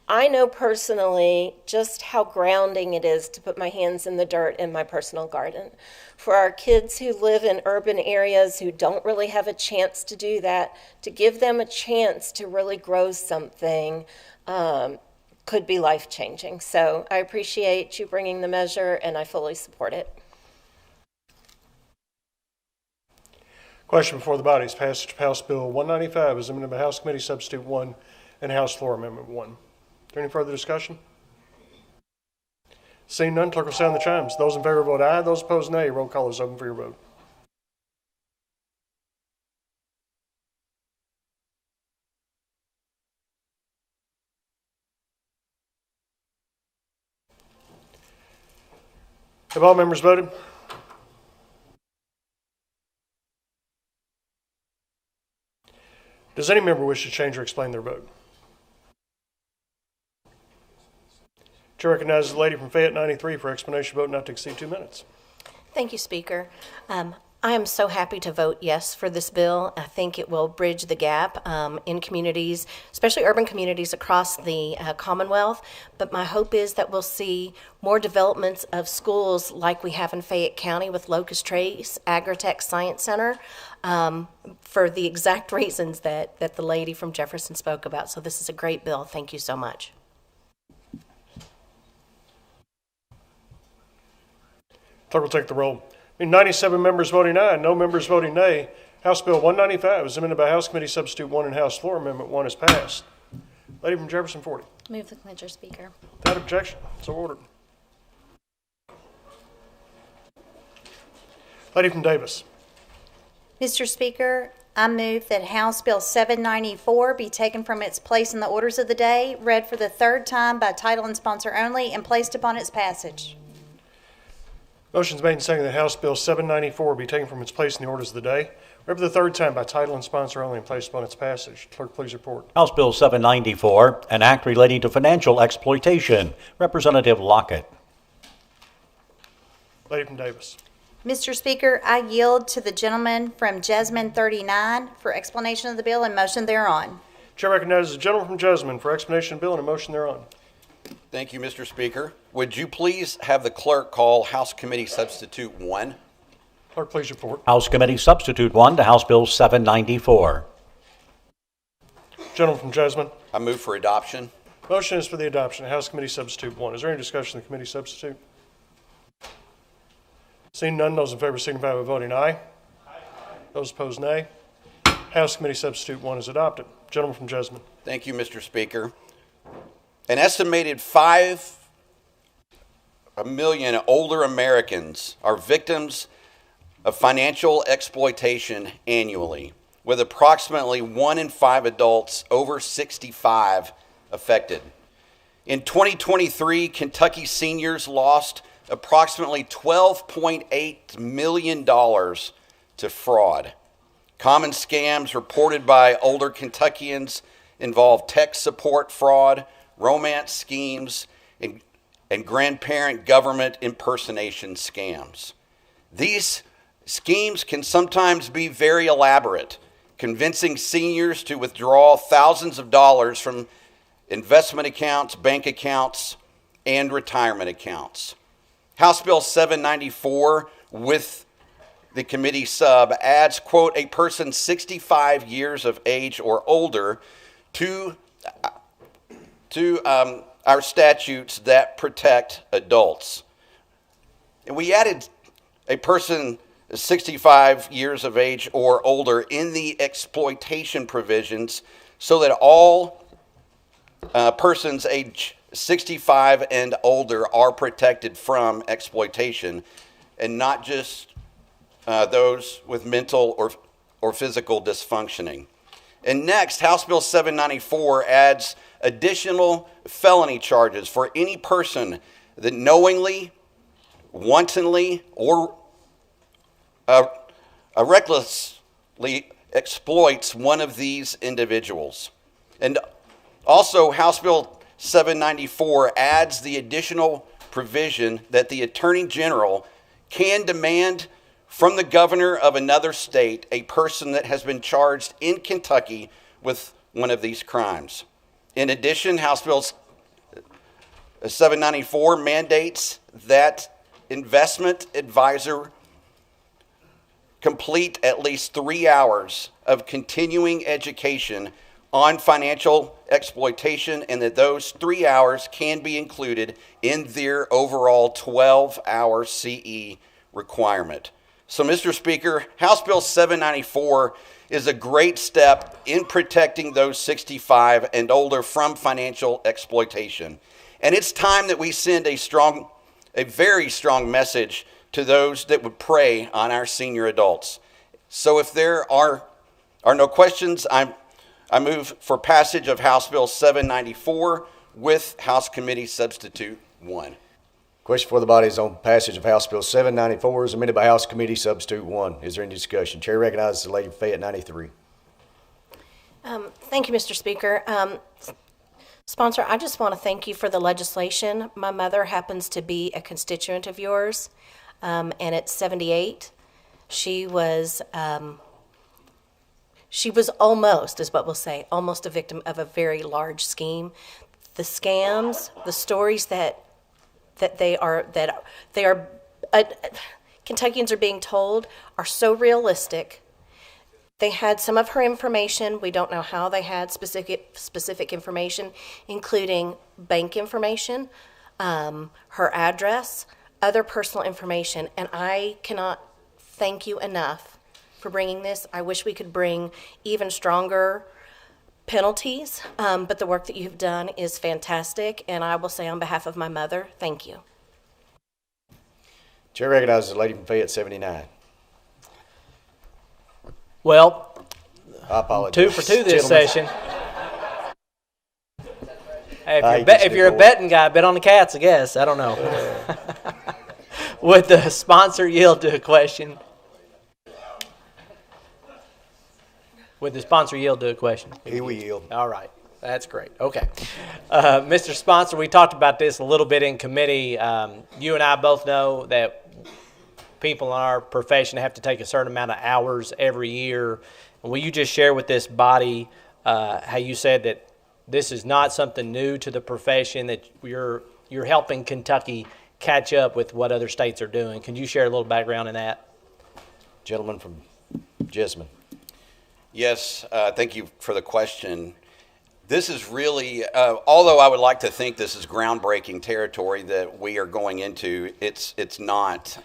I know personally just how grounding it is to put my hands in the dirt in my personal garden. For our kids who live in urban areas who don't really have a chance to do that, to give them a chance to really grow something could be life-changing. So I appreciate you bringing the measure, and I fully support it. Question before the body is passage of House Bill 195 as amended by House Committee Substitute 1 and House Floor Amendment 1. Is there any further discussion? Seeing none, clerk will sound the chimes. Those in favor vote aye. Those opposed, nay. Roll call is open for your vote. Have all members voted? Does any member wish to change or explain their vote? Chair recognizes the lady from Fayette 93 for explanation of vote not to exceed 2 minutes. Thank you, Speaker. I am so happy to vote yes for this bill. I think it will bridge the gap in communities, especially urban communities across the Commonwealth. But my hope is that we'll see more developments of schools like we have in Fayette County with Locust Trace, Agritech Science Center, for the exact reasons that the lady from Jefferson spoke about. So this is a great bill. Thank you so much. Clerk will take the roll. 97 members voting aye, no members voting nay. House Bill 195 is amended by House Committee Substitute 1 and House Floor Amendment 1 is passed. Lady from Jefferson 40. Move the clincher, Speaker. Without objection, so ordered. Lady from Davis. Mr. Speaker, I move that House Bill 794 be taken from its place in the orders of the day, read for the third time by title and sponsor only, and placed upon its passage. Motion's made and seconded that House Bill 794 be taken from its place in the orders of the day, read for the third time by title and sponsor only, and placed upon its passage. Clerk, please report. House Bill 794, an act relating to financial exploitation. Representative Lockett. Lady from Davis. Mr. Speaker, I yield to the gentleman from Jessamine 39 for explanation of the bill and motion thereon. Chair recognizes the gentleman from Jessamine for explanation of the bill and a motion thereon. Thank you, Mr. Speaker. Would you please have the clerk call House Committee Substitute 1? Clerk, please report. House Committee Substitute 1 to House Bill 794. Gentleman from Jessamine. I move for adoption. Motion is for the adoption of House Committee Substitute 1. Is there any discussion of the committee substitute? Seeing none, those in favor signify by voting aye. Aye. Those opposed, nay. House Committee Substitute 1 is adopted. Gentleman from Jessamine. Thank you, Mr. Speaker. An estimated 5 million older Americans are victims of financial exploitation annually, with approximately 1 in 5 adults over 65 affected. In 2023, Kentucky seniors lost approximately $12.8 million to fraud. Common scams reported by older Kentuckians involve tech support fraud, romance schemes, and grandparent government impersonation scams. These schemes can sometimes be very elaborate, convincing seniors to withdraw thousands of dollars from investment accounts, bank accounts, and retirement accounts. House Bill 794, with the committee sub, adds, quote, a person 65 years of age or older to our statutes that protect adults. And we added a person 65 years of age or older in the exploitation provisions so that all persons age 65 and older are protected from exploitation, and not just those with mental or physical dysfunctioning. And next, House Bill 794 adds additional felony charges for any person that knowingly, wantonly, or recklessly exploits one of these individuals. And also, House Bill 794 adds the additional provision that the Attorney General can demand from the governor of another state a person that has been charged in Kentucky with one of these crimes. In addition, House Bill 794 mandates that investment advisor complete at least 3 hours of continuing education on financial exploitation, and that those 3 hours can be included in their overall 12-hour CE requirement. So, Mr. Speaker, House Bill 794 is a great step in protecting those 65 and older from financial exploitation. And it's time that we send a very strong message to those that would prey on our senior adults. So if there are no questions, I move for passage of House Bill 794 with House Committee Substitute 1. Question for the body is on passage of House Bill 794 as amended by House Committee Substitute 1. Is there any discussion? Chair recognizes the lady from Fayette 93. Thank you, Mr. Speaker. Sponsor, I just want to thank you for the legislation. My mother happens to be a constituent of yours, and at 78, she was almost, is what we'll say, almost a victim of a very large scheme. The scams, the stories that Kentuckians are being told are so realistic. They had some of her information. We don't know how they had specific information, including bank information, her address, other personal information, and I cannot thank you enough for bringing this. I wish we could bring even stronger penalties, but the work that you've done is fantastic, and I will say on behalf of my mother, thank you. Chair recognizes the lady from Fayette, 79. Well, I apologize. 2 for 2 this Gentlemen. session. Hey, if you're a betting guy, bet on the Cats, I guess. I don't know. Would the sponsor yield to a question? Would the sponsor yield to a question? He will yield. All right. That's great. Okay. Mr. Sponsor, we talked about this a little bit in committee. You and I both know that people in our profession have to take a certain amount of hours every year. Will you just share with this body how you said that this is not something new to the profession, that you're helping Kentucky catch up with what other states are doing? Can you share a little background in that? Gentleman from Jessamine. Yes, thank you for the question. This is really, although I would like to think this is groundbreaking territory that we are going into, it's not.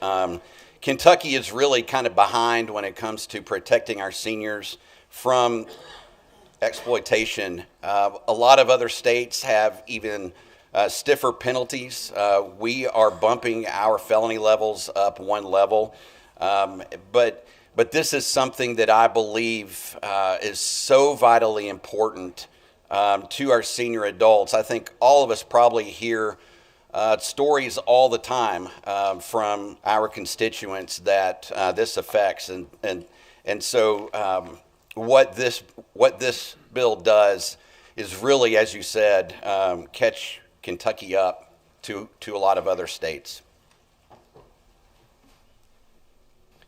Kentucky is really kind of behind when it comes to protecting our seniors from exploitation. A lot of other states have even stiffer penalties. We are bumping our felony levels up one level, but this is something that I believe is so vitally important to our senior adults. I think all of us probably hear stories all the time from our constituents that this affects, and so what this bill does is really, as you said, catch Kentucky up to a lot of other states.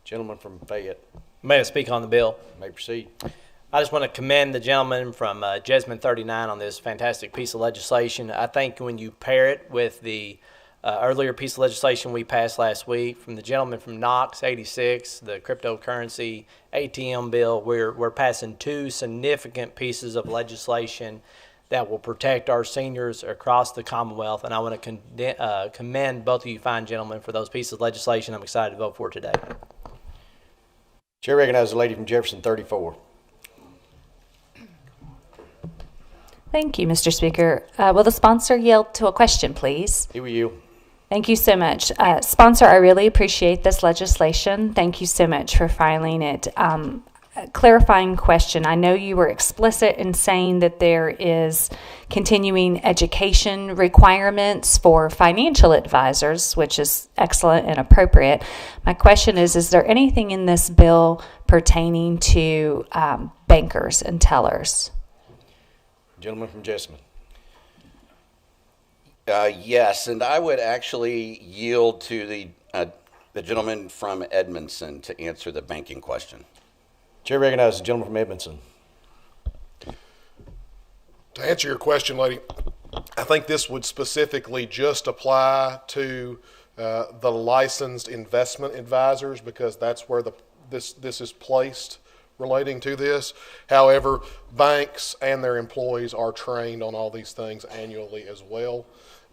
Gentleman from Fayette. May I speak on the bill? May proceed. I just want to commend the gentleman from Jessamine 39 on this fantastic piece of legislation. I think when you pair it with the earlier piece of legislation we passed last week from the gentleman from Knox 86, the cryptocurrency ATM bill, we're passing 2 significant pieces of legislation that will protect our seniors across the Commonwealth. And I want to commend both of you fine gentlemen for those pieces of legislation. I'm excited to vote for today. Chair recognizes the lady from Jefferson, 34. Thank you, Mr. Speaker. Will the sponsor yield to a question, please? Here we yield. Thank you so much. Sponsor, I really appreciate this legislation. Thank you so much for filing it. A clarifying question. I know you were explicit in saying that there is continuing education requirements for financial advisors, which is excellent and appropriate. My question is there anything in this bill pertaining to bankers and tellers? Gentleman from Jessamine. Yes, and I would actually yield to the gentleman from Edmondson to answer the banking question. Chair recognizes the gentleman from Edmondson. To answer your question, lady, I think this would specifically just apply to the licensed investment advisors, because that's where this is placed relating to this. However, banks and their employees are trained on all these things annually as well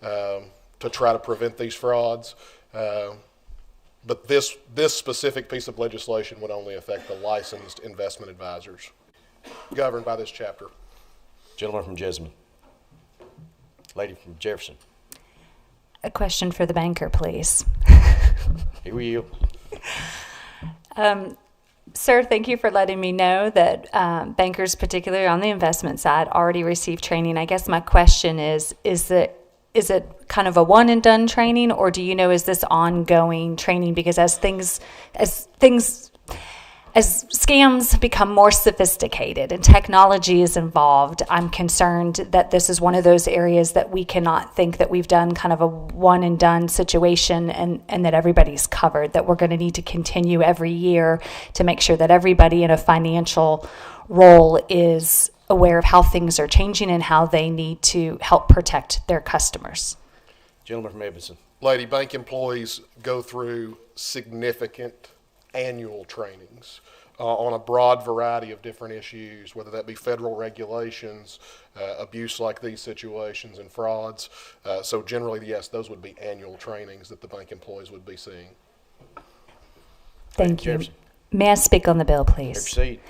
to try to prevent these frauds. But this specific piece of legislation would only affect the licensed investment advisors governed by this chapter. Gentleman from Jessamine. Lady from Jefferson. A question for the banker, please. Here we yield. Sir, thank you for letting me know that bankers, particularly on the investment side, already receive training. I guess my question is it kind of a one and done training, or do you know, is this ongoing training? Because as things as scams become more sophisticated and technology is involved, I'm concerned that this is one of those areas that we cannot think that we've done kind of a one and done situation and that everybody's covered, that we're going to need to continue every year to make sure that everybody in a financial role is aware of how things are changing and how they need to help protect their customers. Gentleman from Edmondson. Lady, bank employees go through significant annual trainings on a broad variety of different issues, whether that be federal regulations, abuse like these situations, and frauds. So generally, yes, those would be annual trainings that the bank employees would be seeing. Thank you. May I speak on the bill, please? Proceed.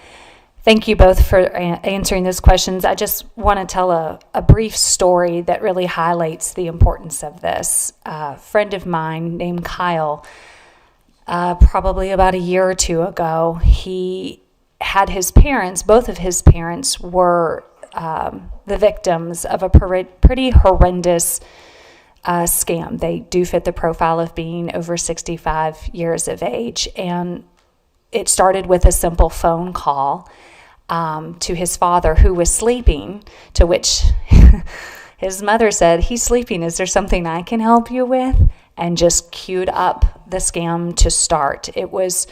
Thank you both for answering those questions. I just want to tell a brief story that really highlights the importance of this. A friend of mine named Kyle, probably about a year or two ago, he had his parents, both of his parents were the victims of a pretty horrendous scam. They do fit the profile of being over 65 years of age. And it started with a simple phone call to his father, who was sleeping, to which his mother said, "He's sleeping. Is there something I can help you with?" And just queued up the scam to start. It was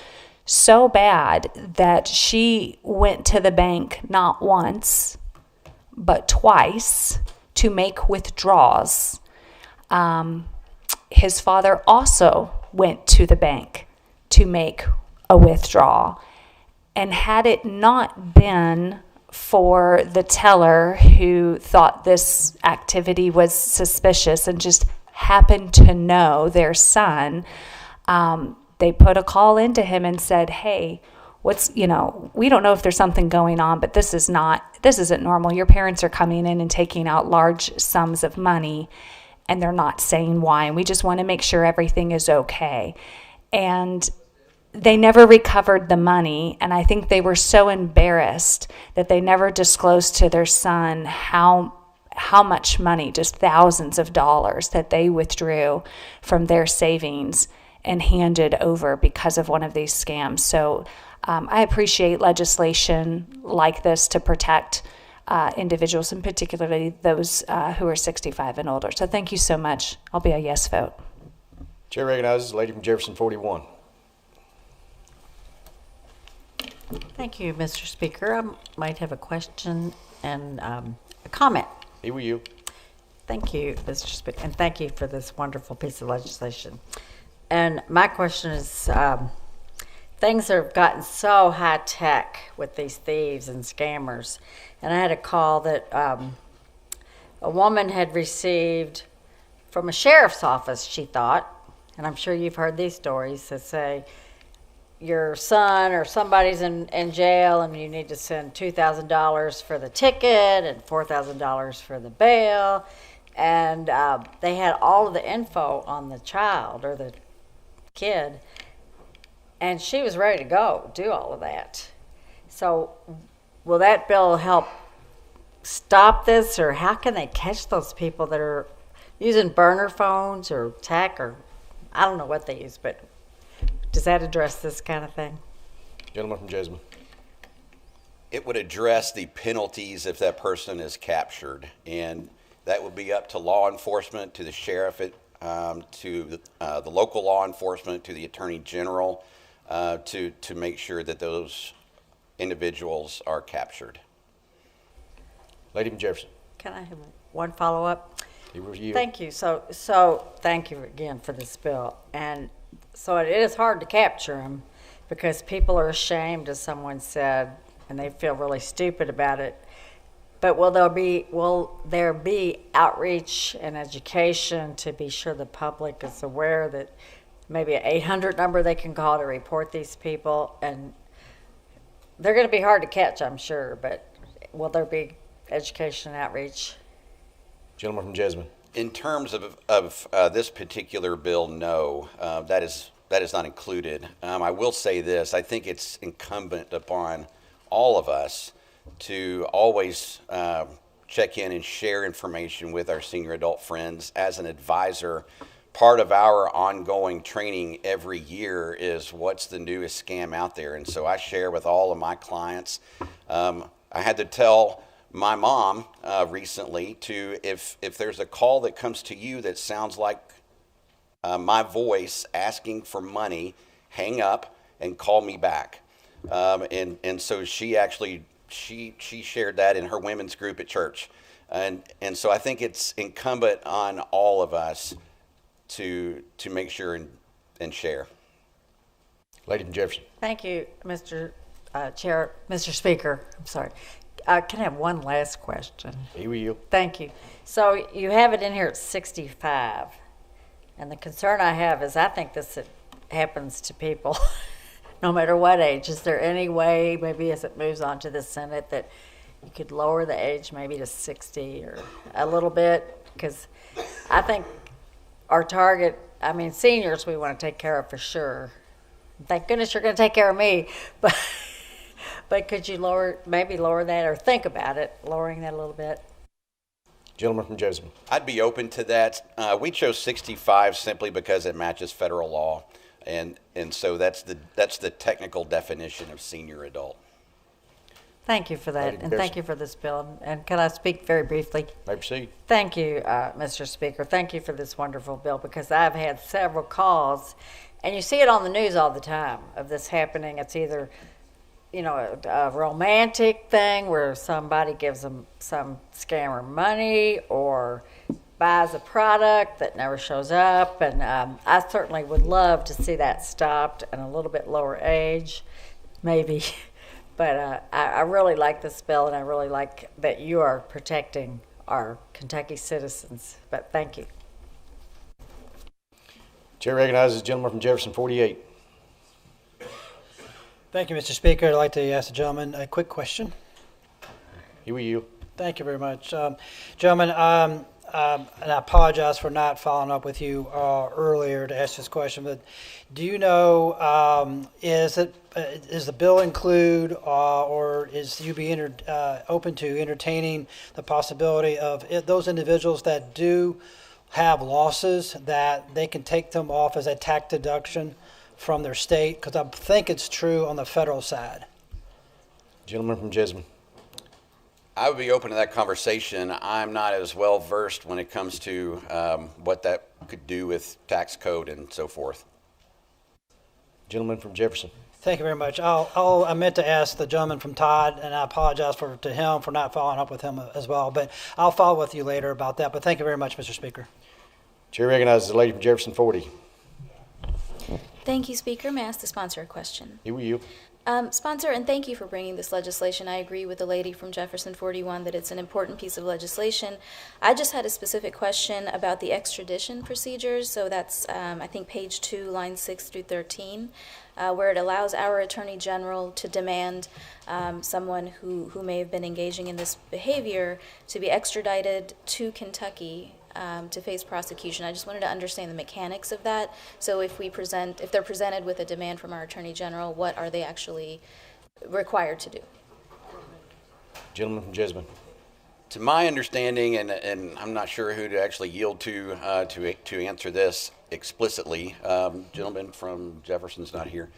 so bad that she went to the bank not once, but twice to make withdrawals. His father also went to the bank to make a withdrawal. And had it not been for the teller who thought this activity was suspicious and just happened to know their son, they put a call into him and said, "Hey, we don't know if there's something going on, but this isn't normal. Your parents are coming in and taking out large sums of money, and they're not saying why, and we just want to make sure everything is okay." And they never recovered the money, and I think they were so embarrassed that they never disclosed to their son how much money, just thousands of dollars, that they withdrew from their savings and handed over because of one of these scams. So I appreciate legislation like this to protect individuals, and particularly those who are 65 and older. So thank you so much. I'll be a yes vote. Chair recognizes the lady from Jefferson 41. Thank you, Mr. Speaker. I might have a question and a comment. Here with you. Thank you, Mr. Speaker, and thank you for this wonderful piece of legislation. And my question is, things have gotten so high tech with these thieves and scammers. And I had a call that a woman had received from a sheriff's office, she thought, and I'm sure you've heard these stories that say, your son or somebody's in jail and you need to send $2,000 for the ticket and $4,000 for the bail. And they had all of the info on the child or the kid. And she was ready to go do all of that. So will that bill help stop this, or how can they catch those people that are using burner phones or tech, or I don't know what they use, but does that address this kind of thing? Gentleman from Jessamine. It would address the penalties if that person is captured, and that would be up to law enforcement, to the sheriff, to the local law enforcement, to the attorney general, to make sure that those individuals are captured. Lady from Jefferson. Can I have one follow-up? You. Thank you. So thank you again for this bill. And so it is hard to capture them because people are ashamed, as someone said, and they feel really stupid about it. But will there be outreach and education to be sure the public is aware that maybe an 800 number they can call to report these people? And they're going to be hard to catch, I'm sure, but will there be education and outreach? Gentleman from Jessamine. In terms of this particular bill, no, that is not included. I will say this: I think it's incumbent upon all of us to always check in and share information with our senior adult friends. As an advisor, part of our ongoing training every year is what's the newest scam out there. And so I share with all of my clients. I had to tell my mom recently if there's a call that comes to you that sounds like my voice asking for money, hang up and call me back. And so she actually she shared that in her women's group at church. And so I think it's incumbent on all of us to make sure and share. Lady from Jefferson. Thank you, Mr. Mr. Speaker. I'm sorry. Can I have one last question? Here you. Thank you. So you have it in here at 65. And the concern I have is I think this happens to people no matter what age. Is there any way, maybe as it moves on to the Senate, that you could lower the age maybe to 60 or a little bit? Because I think our target, I mean, seniors we want to take care of for sure. Thank goodness you're going to take care of me. But could you maybe lower that or think about it, lowering that a little bit? Gentleman from Joseph. I'd be open to that. We chose 65 simply because it matches federal law. And so that's the technical definition of senior adult. Thank you for that, and thank you for this bill. And can I speak very briefly? May proceed. Thank you, Mr. Speaker. Thank you for this wonderful bill, because I've had several calls, and you see it on the news all the time of this happening. It's either, a romantic thing where somebody gives them some scammer money or buys a product that never shows up, and I certainly would love to see that stopped and a little bit lower age, maybe. But I really like this bill, and I really like that you are protecting our Kentucky citizens. But thank you. Chair recognizes the gentleman from Jefferson 48. Thank you, Mr. Speaker. I'd like to ask the gentleman a quick question. Here you. Thank you very much. Gentlemen, and I apologize for not following up with you earlier to ask this question, but do you know, is the bill include or is UB open to entertaining the possibility of those individuals that do have losses that they can take them off as a tax deduction from their state? Because I think it's true on the federal side. Gentleman from Jessamine. I would be open to that conversation. I'm not as well versed when it comes to what that could do with tax code and so forth. Gentleman from Jefferson. Thank you very much. I meant to ask the gentleman from Todd, and I apologize to him for not following up with him as well. But I'll follow with you later about that. But thank you very much, Mr. Speaker. Chair recognizes the lady from Jefferson 40. Thank you, Speaker. May I ask the sponsor a question? Here you. Sponsor, and thank you for bringing this legislation. I agree with the lady from Jefferson 41 that it's an important piece of legislation. I just had a specific question about the extradition procedures. So that's, I think, page 2, lines 6 through 13, where it allows our Attorney General to demand someone who may have been engaging in this behavior to be extradited to Kentucky to face prosecution. I just wanted to understand the mechanics of that. So if they're presented with a demand from our Attorney General, what are they actually required to do? Gentleman from Jessamine. To my understanding, and I'm not sure who to actually yield to answer this explicitly. Gentleman from Jefferson's not here.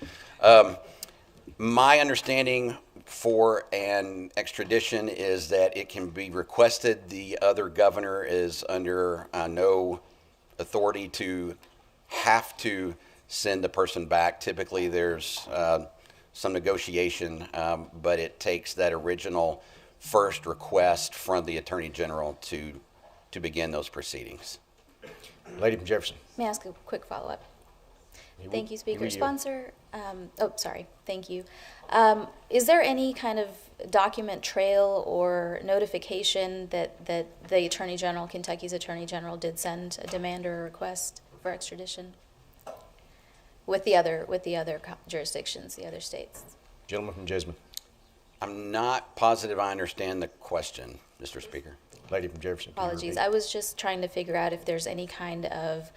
My understanding for an extradition is that it can be requested. The other governor is under no authority to have to send the person back. Typically, there's some negotiation, but it takes that original first request from the Attorney General to begin those proceedings. Lady from Jefferson. May I ask a quick follow-up? Thank you, Speaker. Sponsor, thank you. Is there any kind of document trail or notification that the Attorney General, Kentucky's Attorney General, did send a demand or a request for extradition with the other jurisdictions, the other states? Gentleman from Jessamine. I'm not positive I understand the question, Mr. Speaker. Lady from Jefferson. Apologies. I was just trying to figure out if there's any kind of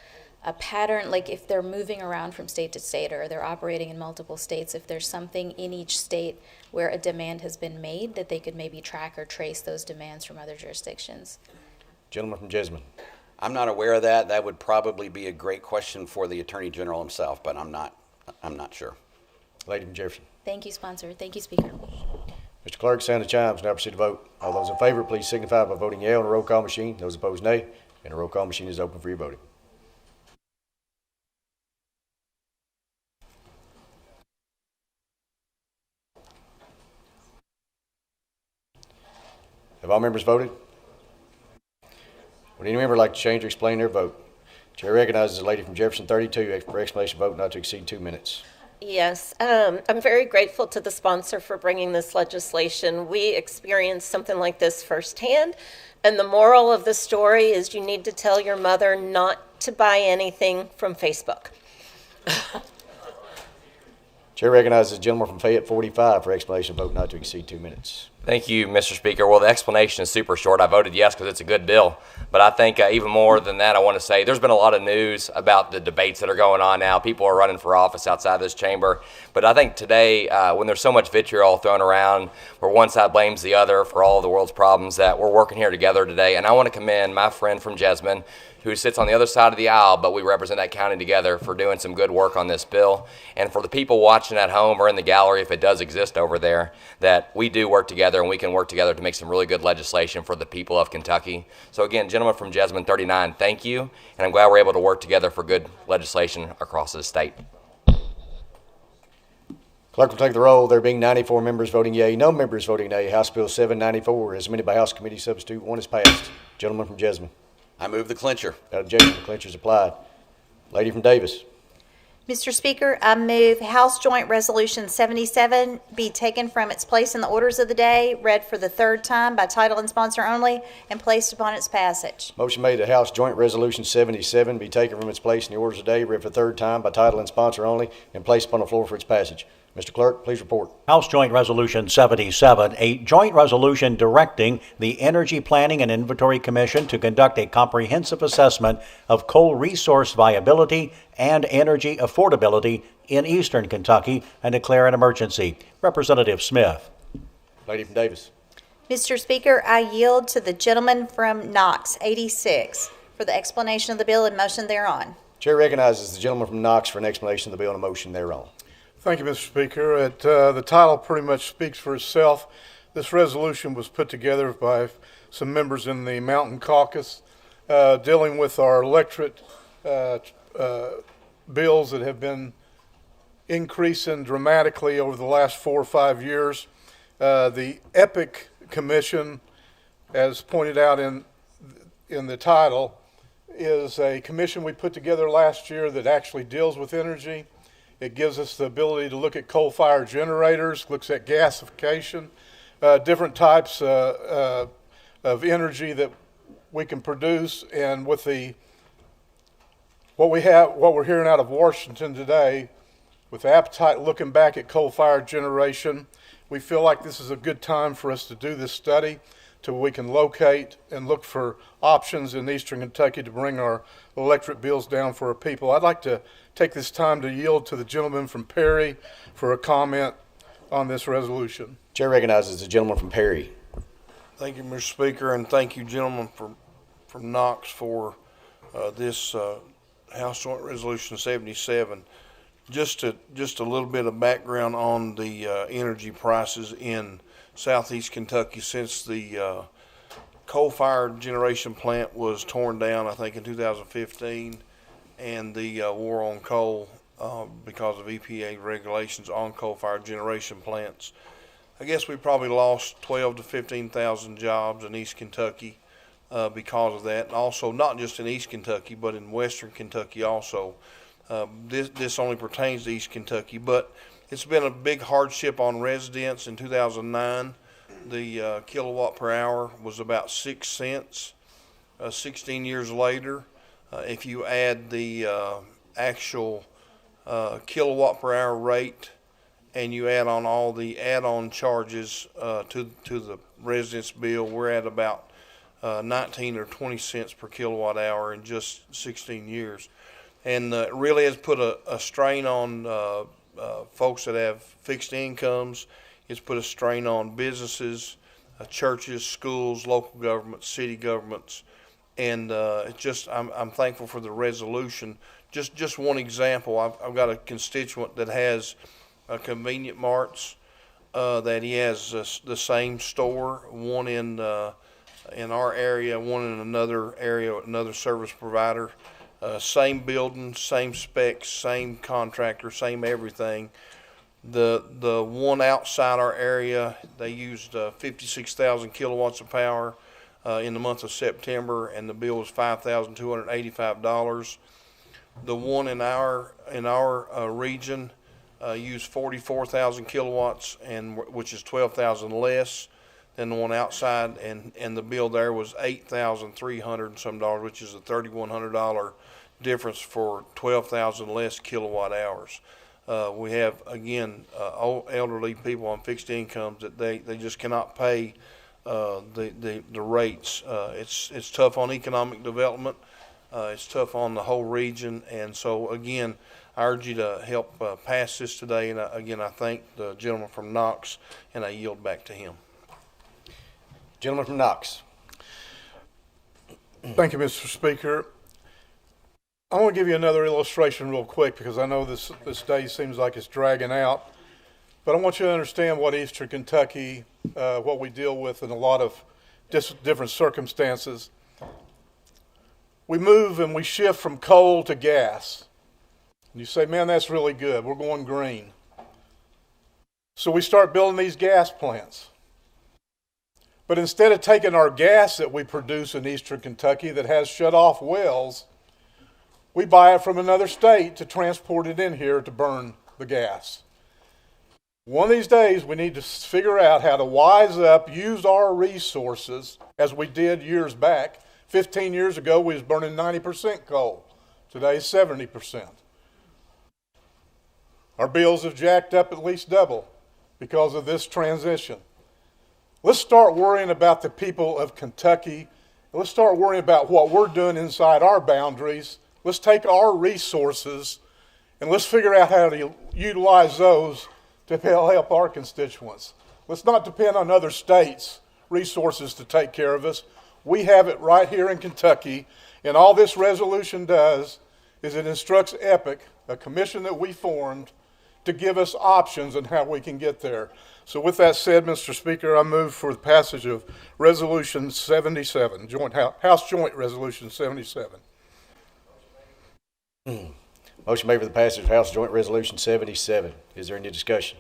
a pattern, like if they're moving around from state to state or they're operating in multiple states, if there's something in each state where a demand has been made that they could maybe track or trace those demands from other jurisdictions. Gentleman from Jessamine. I'm not aware of that. That would probably be a great question for the Attorney General himself, but I'm not sure. Lady from Jefferson. Thank you, sponsor. Thank you, Speaker. Mr. Clerk, sound the chimes. Now proceed to vote. All those in favor, please signify by voting yea on the roll call machine. Those opposed, nay. And the roll call machine is open for your voting. Have all members voted? Would any member like to change or explain their vote? Chair recognizes the lady from Jefferson 32 for explanation of vote not to exceed 2 minutes. Yes, I'm very grateful to the sponsor for bringing this legislation. We experienced something like this firsthand, and the moral of the story is you need to tell your mother not to buy anything from Facebook. Chair recognizes the gentleman from Fayette 45 for explanation of vote not to exceed 2 minutes. Thank you, Mr. Speaker. Well, the explanation is super short. I voted yes because it's a good bill. But I think even more than that, I want to say there's been a lot of news about the debates that are going on now. People are running for office outside this chamber. But I think today, when there's so much vitriol thrown around where one side blames the other for all of the world's problems, that we're working here together today. And I want to commend my friend from Jessamine, who sits on the other side of the aisle, but we represent that county together, for doing some good work on this bill. And for the people watching at home or in the gallery, if it does exist over there, that we do work together and we can work together to make some really good legislation for the people of Kentucky. So again, gentleman from Jessamine 39, thank you. And I'm glad we're able to work together for good legislation across the state. Clerk will take the roll. There being 94 members voting yea, no members voting nay. House Bill 794, as amended by House Committee Substitute 1, is passed. Gentleman from Jessamine. I move the clincher. Without objection, the clincher is applied. Lady from Davis. Mr. Speaker, I move House Joint Resolution 77 be taken from its place in the orders of the day, read for the third time by title and sponsor only, and placed upon its passage. Motion made that House Joint Resolution 77 be taken from its place in the orders of the day, read for the third time by title and sponsor only, and placed upon the floor for its passage. Mr. Clerk, please report. House Joint Resolution 77, a joint resolution directing the Energy Planning and Inventory Commission to conduct a comprehensive assessment of coal resource viability and energy affordability in eastern Kentucky and declare an emergency. Representative Smith. Lady from Davis. Mr. Speaker, I yield to the gentleman from Knox, 86, for the explanation of the bill and motion thereon. Chair recognizes the gentleman from Knox for an explanation of the bill and a motion thereon. Thank you, Mr. Speaker. The title pretty much speaks for itself. This resolution was put together by some members in the Mountain Caucus dealing with our electric bills that have been increasing dramatically over the last 4 or 5 years. The EPIC Commission, as pointed out in the title, is a commission we put together last year that actually deals with energy. It gives us the ability to look at coal-fired generators, looks at gasification, different types of energy that we can produce. And with what we're hearing out of Washington today, with the appetite looking back at coal-fired generation, we feel like this is a good time for us to do this study, till we can locate and look for options in eastern Kentucky to bring our electric bills down for our people. I'd like to take this time to yield to the gentleman from Perry for a comment on this resolution. Chair recognizes the gentleman from Perry. Thank you, Mr. Speaker, and thank you, gentlemen from Knox, for this House Joint Resolution 77. Just a little bit of background on the energy prices in southeast Kentucky since the coal-fired generation plant was torn down, I think, in 2015, and the war on coal because of EPA regulations on coal-fired generation plants. I guess we probably lost 12 to 15,000 jobs in East Kentucky because of that, and also not just in East Kentucky, but in Western Kentucky also. This only pertains to East Kentucky, but it's been a big hardship on residents. In 2009, the kilowatt per hour was about 6 cents. 16 years later, if you add the actual kilowatt per hour rate and you add on all the add-on charges to the residents' bill, we're at about 19 or 20 cents per kilowatt hour in just 16 years. And it really has put a strain on folks that have fixed incomes. It's put a strain on businesses, churches, schools, local governments, city governments. and it's just I'm thankful for the resolution. Just one example, I've got a constituent that has a convenient marts that he has the same store, one in our area, one in another area, another service provider, same building, same specs, same contractor, same everything. The one outside our area, they used 56,000 kilowatts of power in the month of September, and the bill was $5,285. The one in our region used 44,000 kilowatts, which is 12,000 less than the one outside, and the bill there was $8,300 and some dollars, which is a $3,100 difference for 12,000 less kilowatt hours. We have, again, elderly people on fixed incomes that they just cannot pay the rates. It's tough on economic development. It's tough on the whole region, and so again, I urge you to help pass this today. And again, I thank the gentleman from Knox, and I yield back to him. Gentleman from Knox. Thank you, Mr. Speaker. I want to give you another illustration real quick because I know this day seems like it's dragging out. But I want you to understand what Eastern Kentucky, what we deal with in a lot of different circumstances. We move and we shift from coal to gas. And you say, man, that's really good. We're going green. So we start building these gas plants. But instead of taking our gas that we produce in Eastern Kentucky that has shut-off wells, we buy it from another state to transport it in here to burn the gas. One of these days, we need to figure out how to wise up, use our resources, as we did years back. 15 years ago, we was burning 90% coal. Today, 70%. Our bills have jacked up at least double because of this transition. Let's start worrying about the people of Kentucky. Let's start worrying about what we're doing inside our boundaries. Let's take our resources and let's figure out how to utilize those to help our constituents. Let's not depend on other states' resources to take care of us. We have it right here in Kentucky, and all this resolution does is it instructs EPIC, a commission that we formed, to give us options on how we can get there. So with that said, Mr. Speaker, I move for the passage of Resolution 77, House Joint Resolution 77. Motion made for the passage of House Joint Resolution 77. Is there any discussion?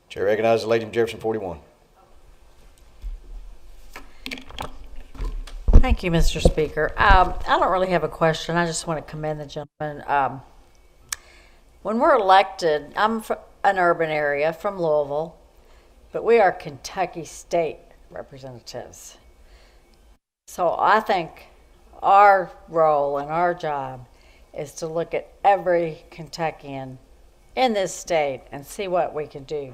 Chair recognizes the lady from Jefferson 41. Thank you, Mr. Speaker. I don't really have a question. I just want to commend the gentleman. When we're elected, I'm from an urban area from Louisville, but we are Kentucky state representatives. So I think our role and our job is to look at every Kentuckian in this state and see what we can do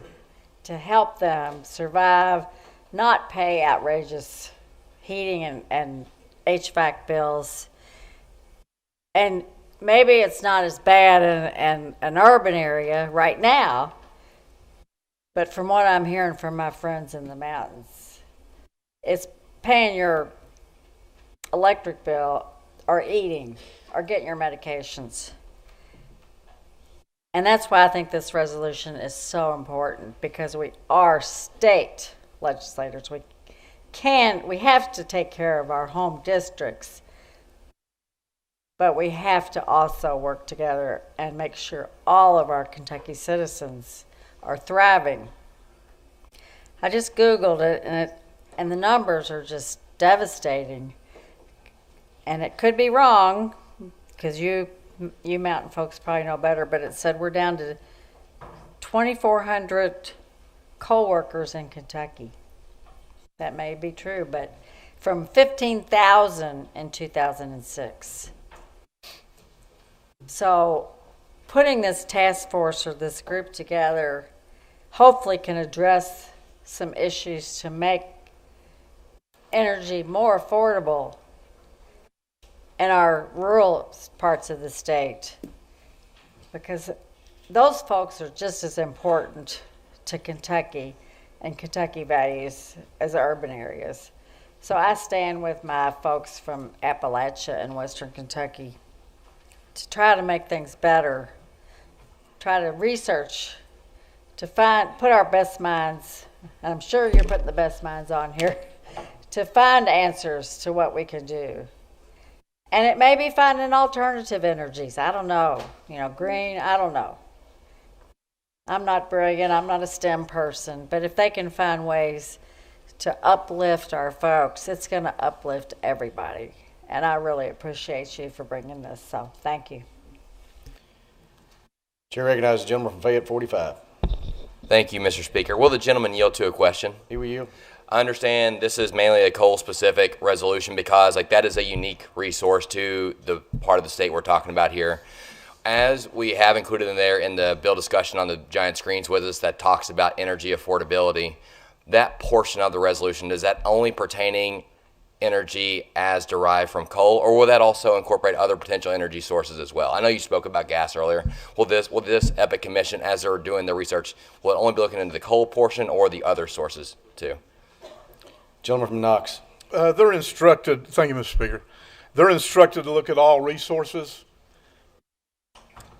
to help them survive, not pay outrageous heating and HVAC bills. And maybe it's not as bad in an urban area right now, but from what I'm hearing from my friends in the mountains, it's paying your electric bill or eating or getting your medications. And that's why I think this resolution is so important, because we are state legislators. We have to take care of our home districts, but we have to also work together and make sure all of our Kentucky citizens are thriving. I just Googled it, and the numbers are just devastating. And it could be wrong, because you mountain folks probably know better, but it said we're down to 2,400 coal workers in Kentucky. That may be true, but from 15,000 in 2006. So putting this task force or this group together hopefully can address some issues to make energy more affordable in our rural parts of the state, because those folks are just as important to Kentucky and Kentucky values as urban areas. So I stand with my folks from Appalachia and Western Kentucky to try to make things better, try to research, to put our best minds, and I'm sure you're putting the best minds on here, to find answers to what we can do. And it may be finding alternative energies. I don't know. Green, I don't know. I'm not brilliant. I'm not a STEM person. But if they can find ways to uplift our folks, it's going to uplift everybody. And I really appreciate you for bringing this. So thank you. Chair recognizes the gentleman from Fayette, 45. Thank you, Mr. Speaker. Will the gentleman yield to a question? He will yield. I understand this is mainly a coal-specific resolution because that is a unique resource to the part of the state we're talking about here. As we have included in there in the bill discussion on the giant screens with us that talks about energy affordability, that portion of the resolution, is that only pertaining energy as derived from coal, or will that also incorporate other potential energy sources as well? I know you spoke about gas earlier. Will this EPIC Commission, as they're doing the research, will it only be looking into the coal portion or the other sources too? Gentleman from Knox. They're instructed, thank you, Mr. Speaker. They're instructed to look at all resources.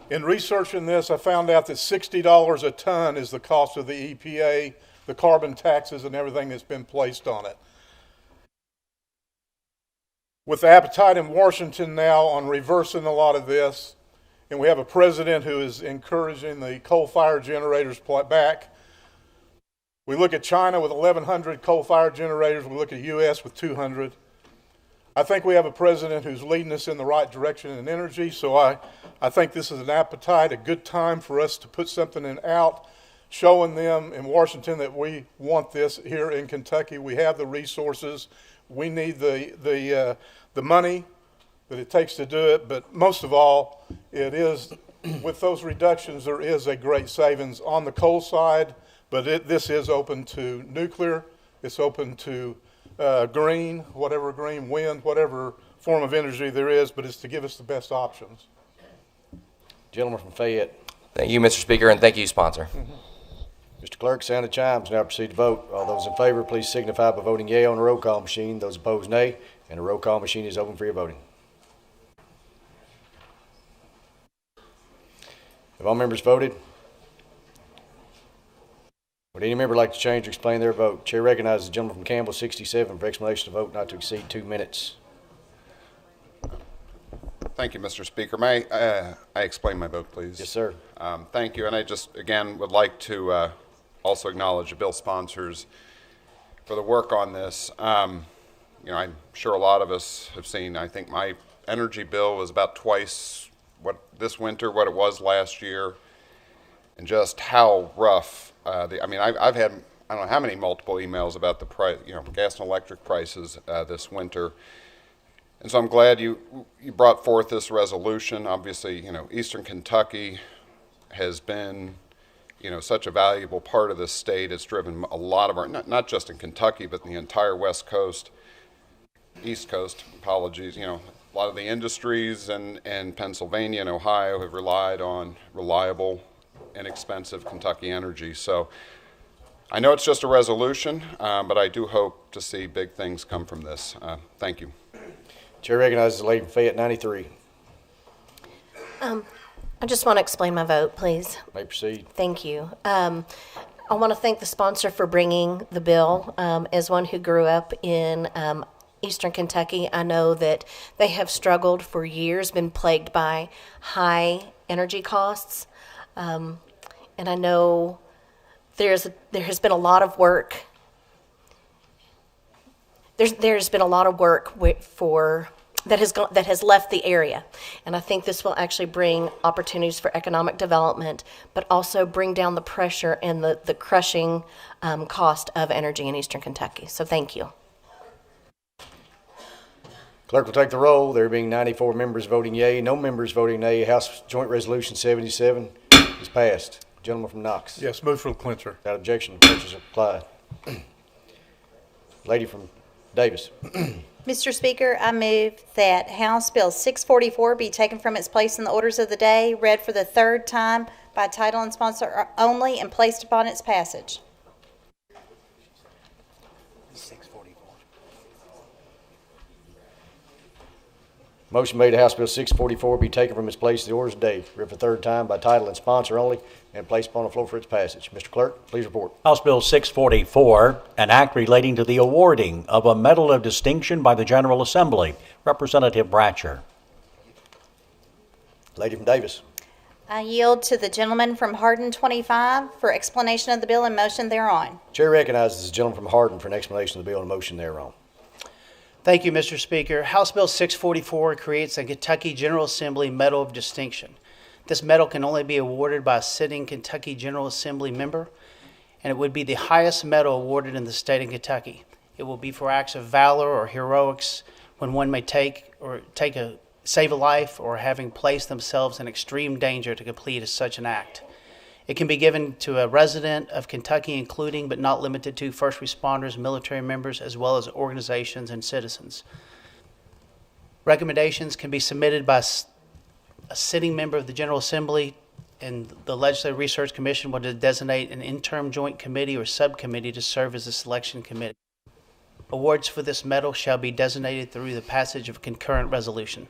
In researching this, I found out that $60 a ton is the cost of the EPA, the carbon taxes, and everything that's been placed on it. With the appetite in Washington now on reversing a lot of this, and we have a president who is encouraging the coal-fired generators back. We look at China with 1,100 coal-fired generators. We look at the U.S. with 200. I think we have a president who's leading us in the right direction in energy, so I think this is an appetite, a good time for us to put something out, showing them in Washington that we want this here in Kentucky. We have the resources. We need the money that it takes to do it, but most of all, it is, with those reductions, there is a great savings on the coal side, but this is open to nuclear. It's open to green, whatever green, wind, whatever form of energy there is, but it's to give us the best options. Gentleman from Fayette. Thank you, Mr. Speaker, and thank you, sponsor. Mr. Clerk, sound the chimes. Now proceed to vote. All those in favor, please signify by voting yea on the roll call machine. Those opposed, nay. And the roll call machine is open for your voting. Have all members voted? Would any member like to change or explain their vote? Chair recognizes the gentleman from Campbell, 67, for explanation of vote not to exceed 2 minutes. Thank you, Mr. Speaker. May I explain my vote, please? Yes, sir. Thank you. And I just, again, would like to also acknowledge the bill sponsors for the work on this. I'm sure a lot of us have seen, I think my energy bill was about twice this winter what it was last year, and just how rough. I've had, I don't know how many multiple emails about the price, gas and electric prices this winter. And so I'm glad you brought forth this resolution. Obviously, Eastern Kentucky has been, such a valuable part of this state. It's driven a lot of our, not just in Kentucky, but the entire West Coast, East Coast, apologies, a lot of the industries in Pennsylvania and Ohio have relied on reliable, inexpensive Kentucky energy. So I know it's just a resolution, but I do hope to see big things come from this. Thank you. Chair recognizes the lady from Fayette, 93. I just want to explain my vote, please. May proceed. Thank you. I want to thank the sponsor for bringing the bill. As one who grew up in Eastern Kentucky, I know that they have struggled for years, been plagued by high energy costs. And I know there has been a lot of work. There's been a lot of work that has left the area, and I think this will actually bring opportunities for economic development, but also bring down the pressure and the crushing cost of energy in Eastern Kentucky. So thank you. Clerk will take the roll. There being 94 members voting yea, no members voting nay. House Joint Resolution 77 is passed. Gentleman from Knox. Yes, move for the clincher. Without objection, the clincher is applied. Lady from Davis. Mr. Speaker, I move that House Bill 644 be taken from its place in the orders of the day, read for the third time by title and sponsor only, and placed upon its passage. Motion made that House Bill 644 be taken from its place in the orders of the day, read for third time by title and sponsor only, and placed upon the floor for its passage. Mr. Clerk, please report. House Bill 644, an act relating to the awarding of a Medal of Distinction by the General Assembly. Representative Bratcher. Lady from Davis. I yield to the gentleman from Hardin 25 for explanation of the bill and motion thereon. Chair recognizes the gentleman from Hardin for an explanation of the bill and motion thereon. Thank you, Mr. Speaker. House Bill 644 creates a Kentucky General Assembly Medal of Distinction. This medal can only be awarded by a sitting Kentucky General Assembly member, and it would be the highest medal awarded in the state of Kentucky. It will be for acts of valor or heroics when one may save a life or having placed themselves in extreme danger to complete such an act. It can be given to a resident of Kentucky, including but not limited to first responders, military members, as well as organizations and citizens. Recommendations can be submitted by a sitting member of the General Assembly, and the Legislative Research Commission will designate an interim joint committee or subcommittee to serve as a selection committee. Awards for this medal shall be designated through the passage of a concurrent resolution.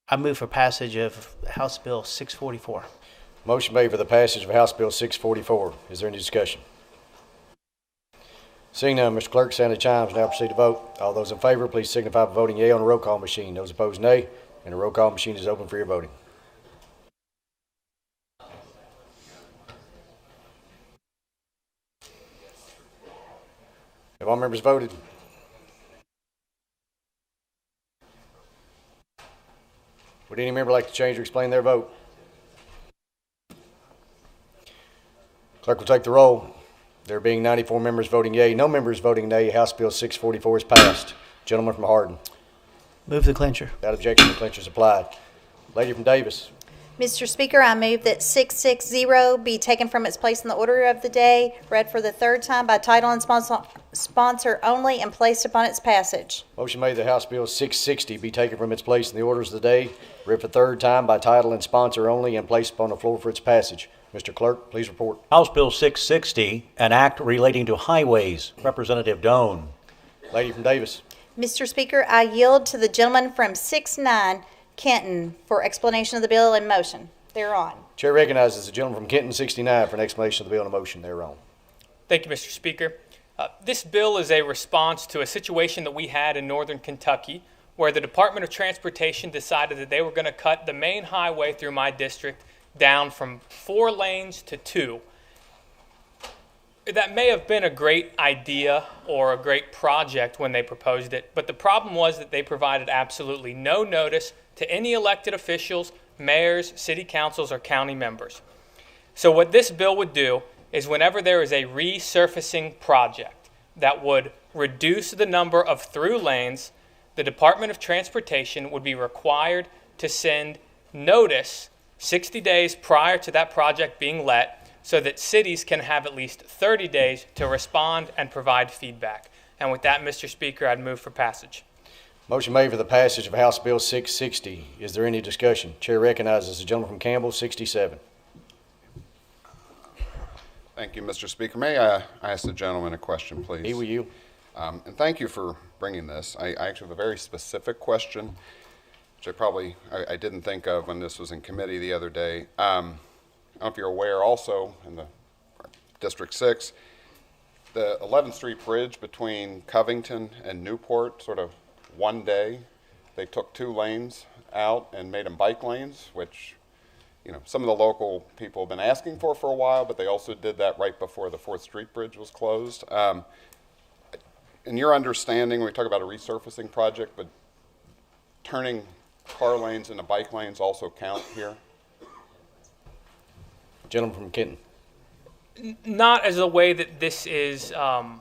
I move for passage of House Bill 644. Motion made for the passage of House Bill 644. Is there any discussion? Seeing none, Mr. Clerk, sound the chimes. Now proceed to vote. All those in favor, please signify by voting yea on the roll call machine. Those opposed, nay. And the roll call machine is open for your voting. Have all members voted? Would any member like to change or explain their vote? Clerk will take the roll. There being 94 members voting yea, no members voting nay, House Bill 644 is passed. Gentleman from Hardin. Move the clincher. Without objection, the clincher is applied. Lady from Davis. Mr. Speaker, I move that 660 be taken from its place in the order of the day, read for the third time by title and sponsor only, and placed upon its passage. Motion made that House Bill 660 be taken from its place in the orders of the day, read for third time by title and sponsor only, and placed upon the floor for its passage. Mr. Clerk, please report. House Bill 660, an act relating to highways. Representative Doan. Lady from Davis. Mr. Speaker, I yield to the gentleman from 69 Kenton for explanation of the bill and motion thereon. Chair recognizes the gentleman from Kenton 69 for an explanation of the bill and a motion thereon. Thank you, Mr. Speaker. This bill is a response to a situation that we had in northern Kentucky where the Department of Transportation decided that they were going to cut the main highway through my district down from 4 lanes to 2. That may have been a great idea or a great project when they proposed it, but the problem was that they provided absolutely no notice to any elected officials, mayors, city councils, or county members. So what this bill would do is whenever there is a resurfacing project that would reduce the number of through lanes, the Department of Transportation would be required to send notice 60 days prior to that project being let so that cities can have at least 30 days to respond and provide feedback. And with that, Mr. Speaker, I'd move for passage. Motion made for the passage of House Bill 660. Is there any discussion? Chair recognizes the gentleman from Campbell, 67. Thank you, Mr. Speaker. May I ask the gentleman a question, please? He with you. And thank you for bringing this. I actually have a very specific question, which I didn't think of when this was in committee the other day. I don't know if you're aware also, in the District 6, the 11th Street Bridge between Covington and Newport, sort of one day, they took 2 lanes out and made them bike lanes, which some of the local people have been asking for a while, but they also did that right before the 4th Street Bridge was closed. In your understanding, when we talk about a resurfacing project, but turning car lanes into bike lanes also count here? Gentleman from Kenton. Not as a way that this is, so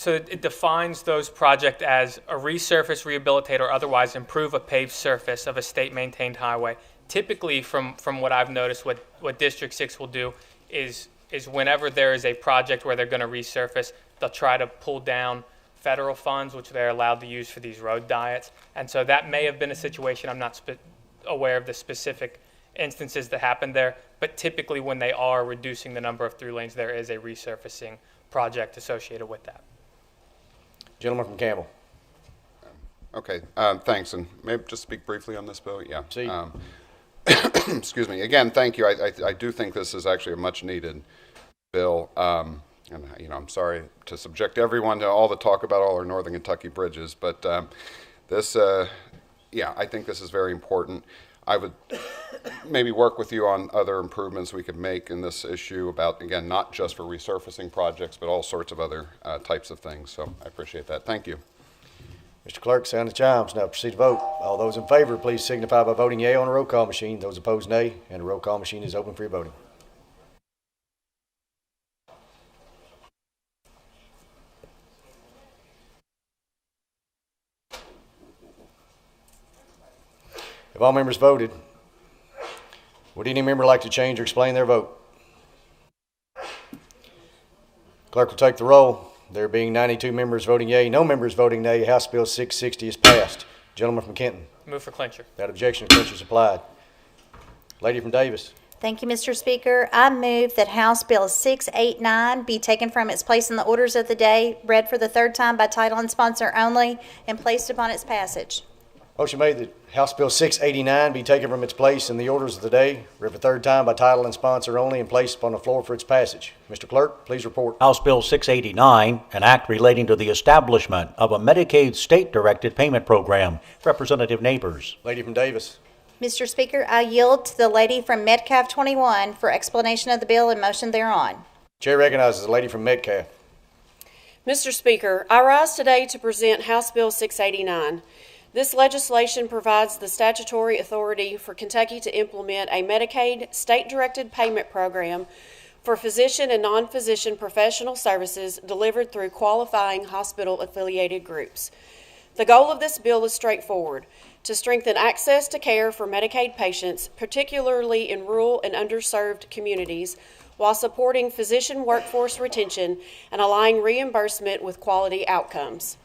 it defines those projects as a resurface, rehabilitate, or otherwise improve a paved surface of a state-maintained highway. Typically, from what I've noticed, what District 6 will do is whenever there is a project where they're going to resurface, they'll try to pull down federal funds, which they're allowed to use for these road diets. And so that may have been a situation. I'm not aware of the specific instances that happened there, but typically when they are reducing the number of through lanes, there is a resurfacing project associated with that. Gentleman from Campbell. Okay, thanks, and maybe just speak briefly on this bill. Yeah. See. Excuse me. Again, thank you. I do think this is actually a much-needed bill, and I'm sorry to subject everyone to all the talk about all our Northern Kentucky bridges, but this, I think this is very important. I would maybe work with you on other improvements we could make in this issue about, again, not just for resurfacing projects, but all sorts of other types of things. So I appreciate that. Thank you. Mr. Clerk, sound the chimes. Now proceed to vote. All those in favor, please signify by voting yea on the roll call machine. Those opposed, nay. And the roll call machine is open for your voting. If all members voted, would any member like to change or explain their vote? Clerk will take the roll. There being 92 members voting yea, no members voting nay, House Bill 660 is passed. Gentleman from Kenton. Move for clincher. Without objection, clincher is applied. Lady from Davis. Thank you, Mr. Speaker. I move that House Bill 689 be taken from its place in the orders of the day, read for the third time by title and sponsor only, and placed upon its passage. Motion made that House Bill 689 be taken from its place in the orders of the day, read for the third time by title and sponsor only, and placed upon the floor for its passage. Mr. Clerk, please report. House Bill 689, an act relating to the establishment of a Medicaid state-directed payment program. Representative Neighbors. Lady from Davis. Mr. Speaker, I yield to the lady from Metcalf 21 for explanation of the bill and motion thereon. Chair recognizes the lady from Metcalf. Mr. Speaker, I rise today to present House Bill 689. This legislation provides the statutory authority for Kentucky to implement a Medicaid state-directed payment program for physician and non-physician professional services delivered through qualifying hospital-affiliated groups. The goal of this bill is straightforward: to strengthen access to care for Medicaid patients, particularly in rural and underserved communities, while supporting physician workforce retention and aligning reimbursement with quality outcomes.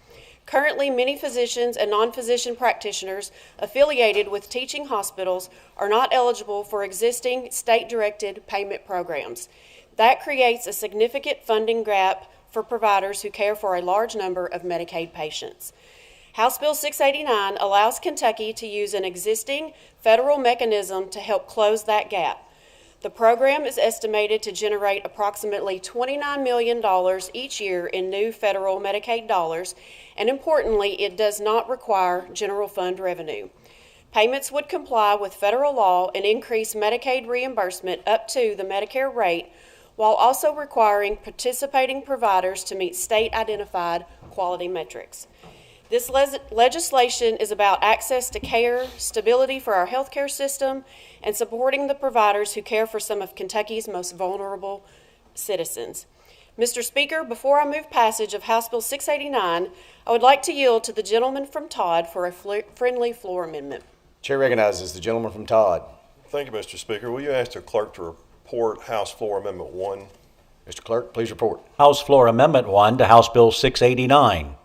Currently, many physicians and non-physician practitioners affiliated with teaching hospitals are not eligible for existing state-directed payment programs. That creates a significant funding gap for providers who care for a large number of Medicaid patients. House Bill 689 allows Kentucky to use an existing federal mechanism to help close that gap. The program is estimated to generate approximately $29 million each year in new federal Medicaid dollars, and importantly, it does not require general fund revenue. Payments would comply with federal law and increase Medicaid reimbursement up to the Medicare rate, while also requiring participating providers to meet state-identified quality metrics. This legislation is about access to care, stability for our healthcare system, and supporting the providers who care for some of Kentucky's most vulnerable citizens. Mr. Speaker, before I move passage of House Bill 689, I would like to yield to the gentleman from Todd for a friendly floor amendment. Chair recognizes the gentleman from Todd. Thank you, Mr. Speaker. Will you ask the clerk to report House Floor Amendment 1? Mr. Clerk, please report. House Floor Amendment 1 to House Bill 689.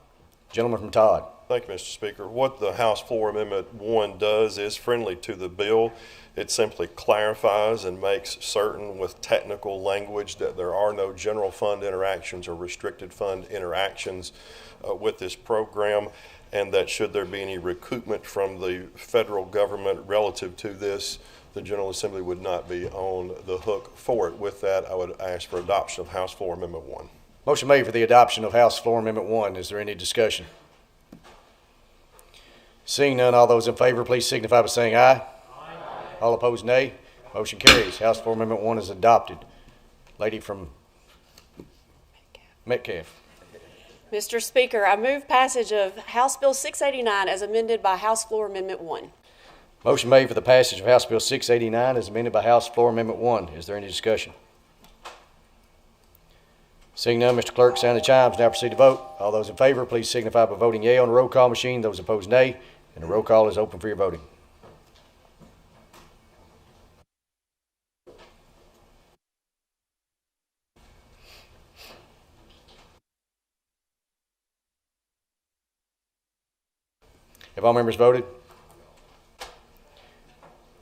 Gentleman from Todd. Thank you, Mr. Speaker. What the House Floor Amendment 1 does is friendly to the bill. It simply clarifies and makes certain with technical language that there are no general fund interactions or restricted fund interactions with this program, and that should there be any recoupment from the federal government relative to this, the General Assembly would not be on the hook for it. With that, I would ask for adoption of House Floor Amendment 1. Motion made for the adoption of House Floor Amendment 1. Is there any discussion? Seeing none, all those in favor, please signify by saying aye. Aye. All opposed, nay. Motion carries. House Floor Amendment 1 is adopted. Lady from Metcalf. Mr. Speaker, I move passage of House Bill 689 as amended by House Floor Amendment 1. Motion made for the passage of House Bill 689 as amended by House Floor Amendment 1. Is there any discussion? Seeing none, Mr. Clerk, sound the chimes. Now proceed to vote. All those in favor, please signify by voting yea on the roll call machine. Those opposed, nay. And the roll call is open for your voting. Have all members voted?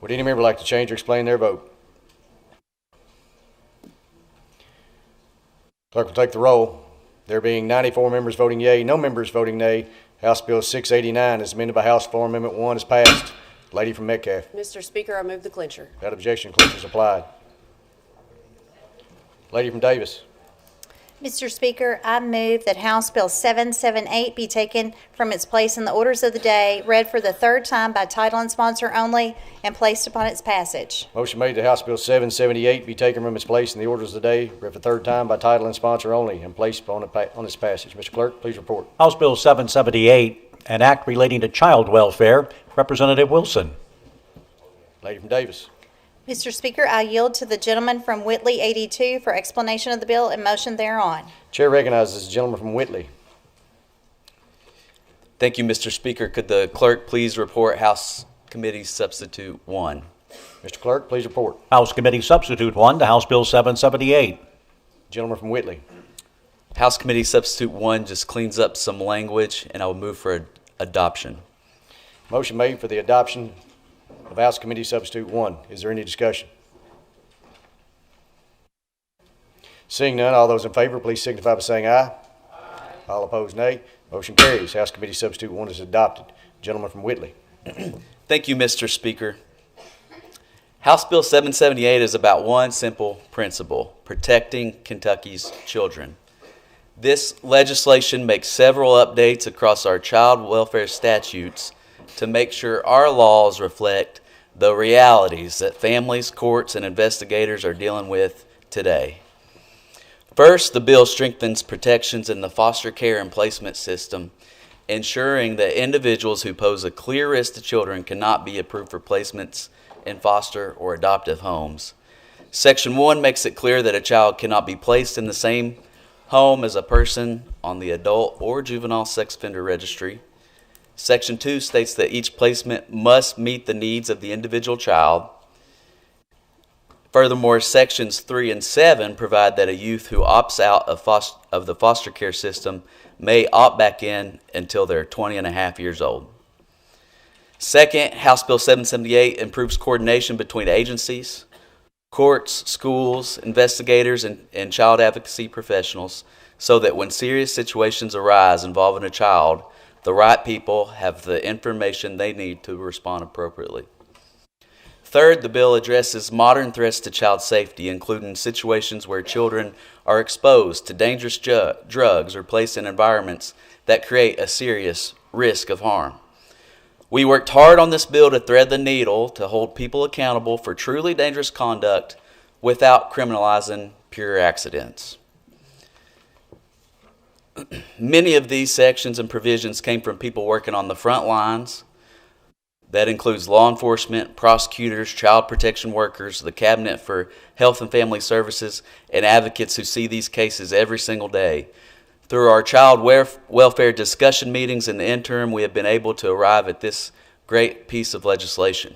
Would any member like to change or explain their vote? Clerk will take the roll. There being 94 members voting yea, no members voting nay, House Bill 689 as amended by House Floor Amendment 1 is passed. Lady from Metcalf. Mr. Speaker, I move the clincher. Without objection, clincher is applied. Lady from Davis. Mr. Speaker, I move that House Bill 778 be taken from its place in the orders of the day, read for the third time by title and sponsor only, and placed upon its passage. Motion made that House Bill 778 be taken from its place in the orders of the day, read for the third time by title and sponsor only, and placed on its passage. Mr. Clerk, please report. House Bill 778, an act relating to child welfare. Representative Wilson. Lady from Davis. Mr. Speaker, I yield to the gentleman from Whitley 82 for explanation of the bill and motion thereon. Chair recognizes the gentleman from Whitley. Thank you, Mr. Speaker. Could the clerk please report House Committee Substitute 1? Mr. Clerk, please report. House Committee Substitute 1 to House Bill 778. Gentleman from Whitley. House Committee Substitute 1 just cleans up some language, and I will move for adoption. Motion made for the adoption of House Committee Substitute 1. Is there any discussion? Seeing none, all those in favor, please signify by saying aye. All opposed, nay. Motion carries. House Committee Substitute 1 is adopted. Gentleman from Whitley. Thank you, Mr. Speaker. House Bill 778 is about one simple principle: protecting Kentucky's children. This legislation makes several updates across our child welfare statutes to make sure our laws reflect the realities that families, courts, and investigators are dealing with today. First, the bill strengthens protections in the foster care and placement system, ensuring that individuals who pose a clear risk to children cannot be approved for placements in foster or adoptive homes. Section 1 makes it clear that a child cannot be placed in the same home as a person on the adult or juvenile sex offender registry. Section 2 states that each placement must meet the needs of the individual child. Furthermore, Sections 3 and 7 provide that a youth who opts out of the foster care system may opt back in until they're 20 and a half years old. Second, House Bill 778 improves coordination between agencies, courts, schools, investigators, and child advocacy professionals so that when serious situations arise involving a child, the right people have the information they need to respond appropriately. Third, the bill addresses modern threats to child safety, including situations where children are exposed to dangerous drugs or placed in environments that create a serious risk of harm. We worked hard on this bill to thread the needle to hold people accountable for truly dangerous conduct without criminalizing pure accidents. Many of these sections and provisions came from people working on the front lines. That includes law enforcement, prosecutors, child protection workers, the Cabinet for Health and Family Services, and advocates who see these cases every single day. Through our child welfare discussion meetings in the interim, we have been able to arrive at this great piece of legislation.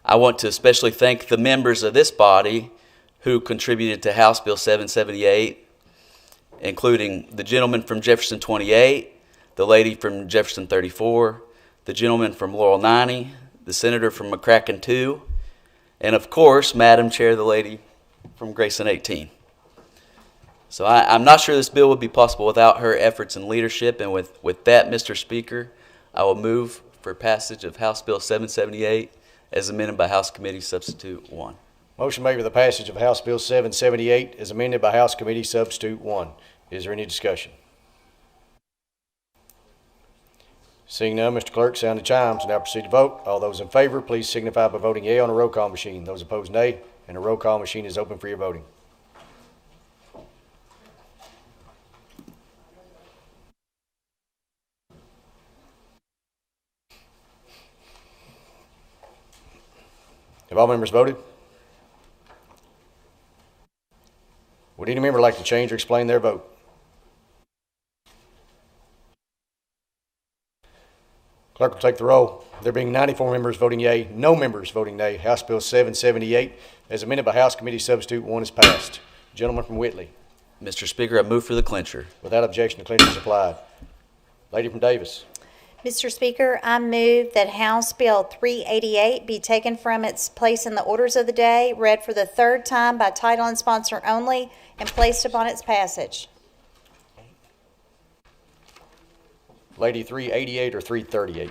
I want to especially thank the members of this body who contributed to House Bill 778, including the gentleman from Jefferson 28, the lady from Jefferson 34, the gentleman from Laurel 90, the senator from McCracken 2, and of course, Madam Chair, the lady from Grayson 18. So I'm not sure this bill would be possible without her efforts and leadership, and with that, Mr. Speaker, I will move for passage of House Bill 778 as amended by House Committee Substitute 1. Motion made for the passage of House Bill 778 as amended by House Committee Substitute 1. Is there any discussion? Seeing none, Mr. Clerk, sound the chimes. Now proceed to vote. All those in favor, please signify by voting yea on the roll call machine. Those opposed, nay. And the roll call machine is open for your voting. Have all members voted? Would any member like to change or explain their vote? Clerk will take the roll. There being 94 members voting yea, no members voting nay, House Bill 778, as amended by House Committee Substitute 1, is passed. Gentleman from Whitley. Mr. Speaker, I move for the clincher. Without objection, the clincher is applied. Lady from Davis. Mr. Speaker, I move that House Bill 388 be taken from its place in the orders of the day, read for the third time by title and sponsor only, and placed upon its passage. Lady, 388 or 338?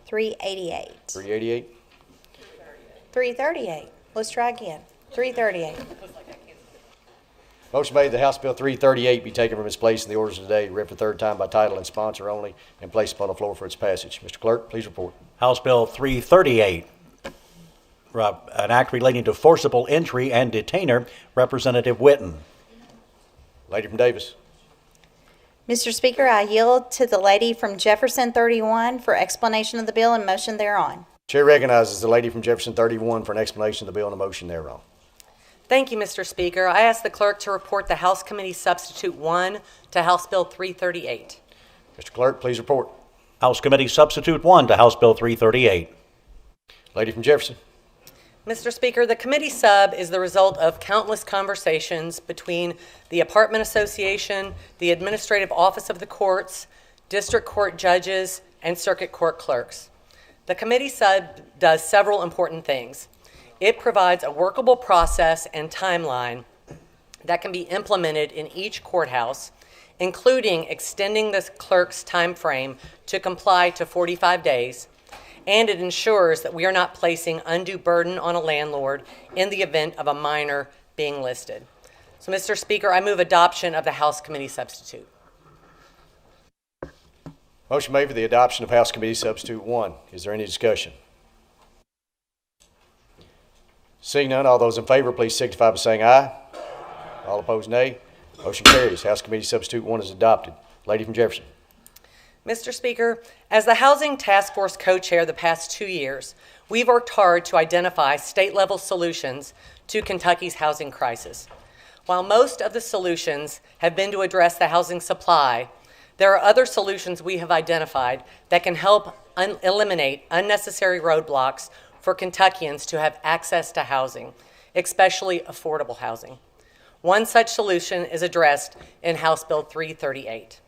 388. 388. 338. Let's try again. 338. Motion made that House Bill 338 be taken from its place in the orders of the day, read for third time by title and sponsor only, and placed upon the floor for its passage. Mr. Clerk, please report. House Bill 338, an act relating to forcible entry and detainer. Representative Whitten. Lady from Davis. Mr. Speaker, I yield to the lady from Jefferson 31 for explanation of the bill and motion thereon. Chair recognizes the lady from Jefferson 31 for an explanation of the bill and a motion thereon. Thank you, Mr. Speaker. I ask the clerk to report the House Committee Substitute 1 to House Bill 338. Mr. Clerk, please report. House Committee Substitute 1 to House Bill 338. Lady from Jefferson. Mr. Speaker, the committee sub is the result of countless conversations between the Apartment Association, the Administrative Office of the Courts, District Court judges, and Circuit Court clerks. The committee sub does several important things. It provides a workable process and timeline that can be implemented in each courthouse, including extending the clerk's time frame to comply to 45 days, and it ensures that we are not placing undue burden on a landlord in the event of a minor being listed. So, Mr. Speaker, I move adoption of the House Committee Substitute. Motion made for the adoption of House Committee Substitute 1. Is there any discussion? Seeing none, all those in favor, please signify by saying aye. All opposed, nay. Motion carries. House Committee Substitute 1 is adopted. Lady from Jefferson. Mr. Speaker, as the Housing Task Force co-chair the past 2 years, we've worked hard to identify state-level solutions to Kentucky's housing crisis. While most of the solutions have been to address the housing supply, there are other solutions we have identified that can help eliminate unnecessary roadblocks for Kentuckians to have access to housing, especially affordable housing. One such solution is addressed in House Bill 338.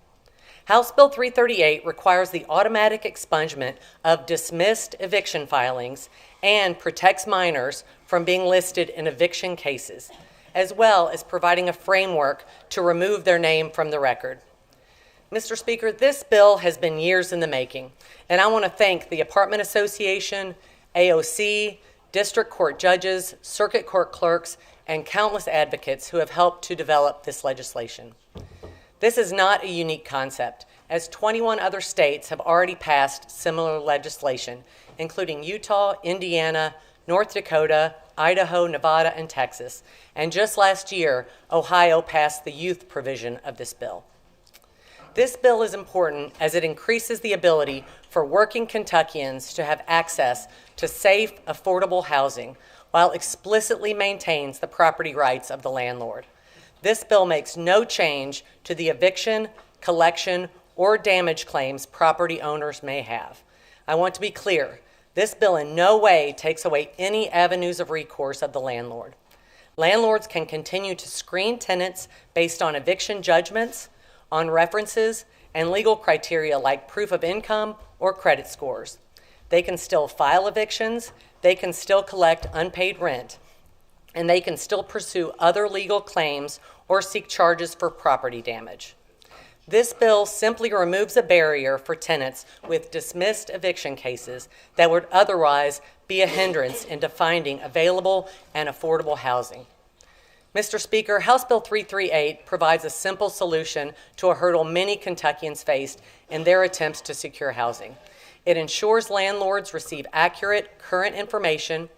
House Bill 338 requires the automatic expungement of dismissed eviction filings and protects minors from being listed in eviction cases, as well as providing a framework to remove their name from the record. Mr. Speaker, this bill has been years in the making, and I want to thank the Apartment Association, AOC, District Court judges, Circuit Court clerks, and countless advocates who have helped to develop this legislation. This is not a unique concept, as 21 other states have already passed similar legislation, including Utah, Indiana, North Dakota, Idaho, Nevada, and Texas. And just last year, Ohio passed the youth provision of this bill. This bill is important as it increases the ability for working Kentuckians to have access to safe, affordable housing while explicitly maintains the property rights of the landlord. This bill makes no change to the eviction, collection, or damage claims property owners may have. I want to be clear, this bill in no way takes away any avenues of recourse of the landlord. Landlords can continue to screen tenants based on eviction judgments, on references, and legal criteria like proof of income or credit scores. They can still file evictions, they can still collect unpaid rent, and they can still pursue other legal claims or seek charges for property damage. This bill simply removes a barrier for tenants with dismissed eviction cases that would otherwise be a hindrance into finding available and affordable housing. Mr. Speaker, House Bill 338 provides a simple solution to a hurdle many Kentuckians faced in their attempts to secure housing. It ensures landlords receive accurate, current information.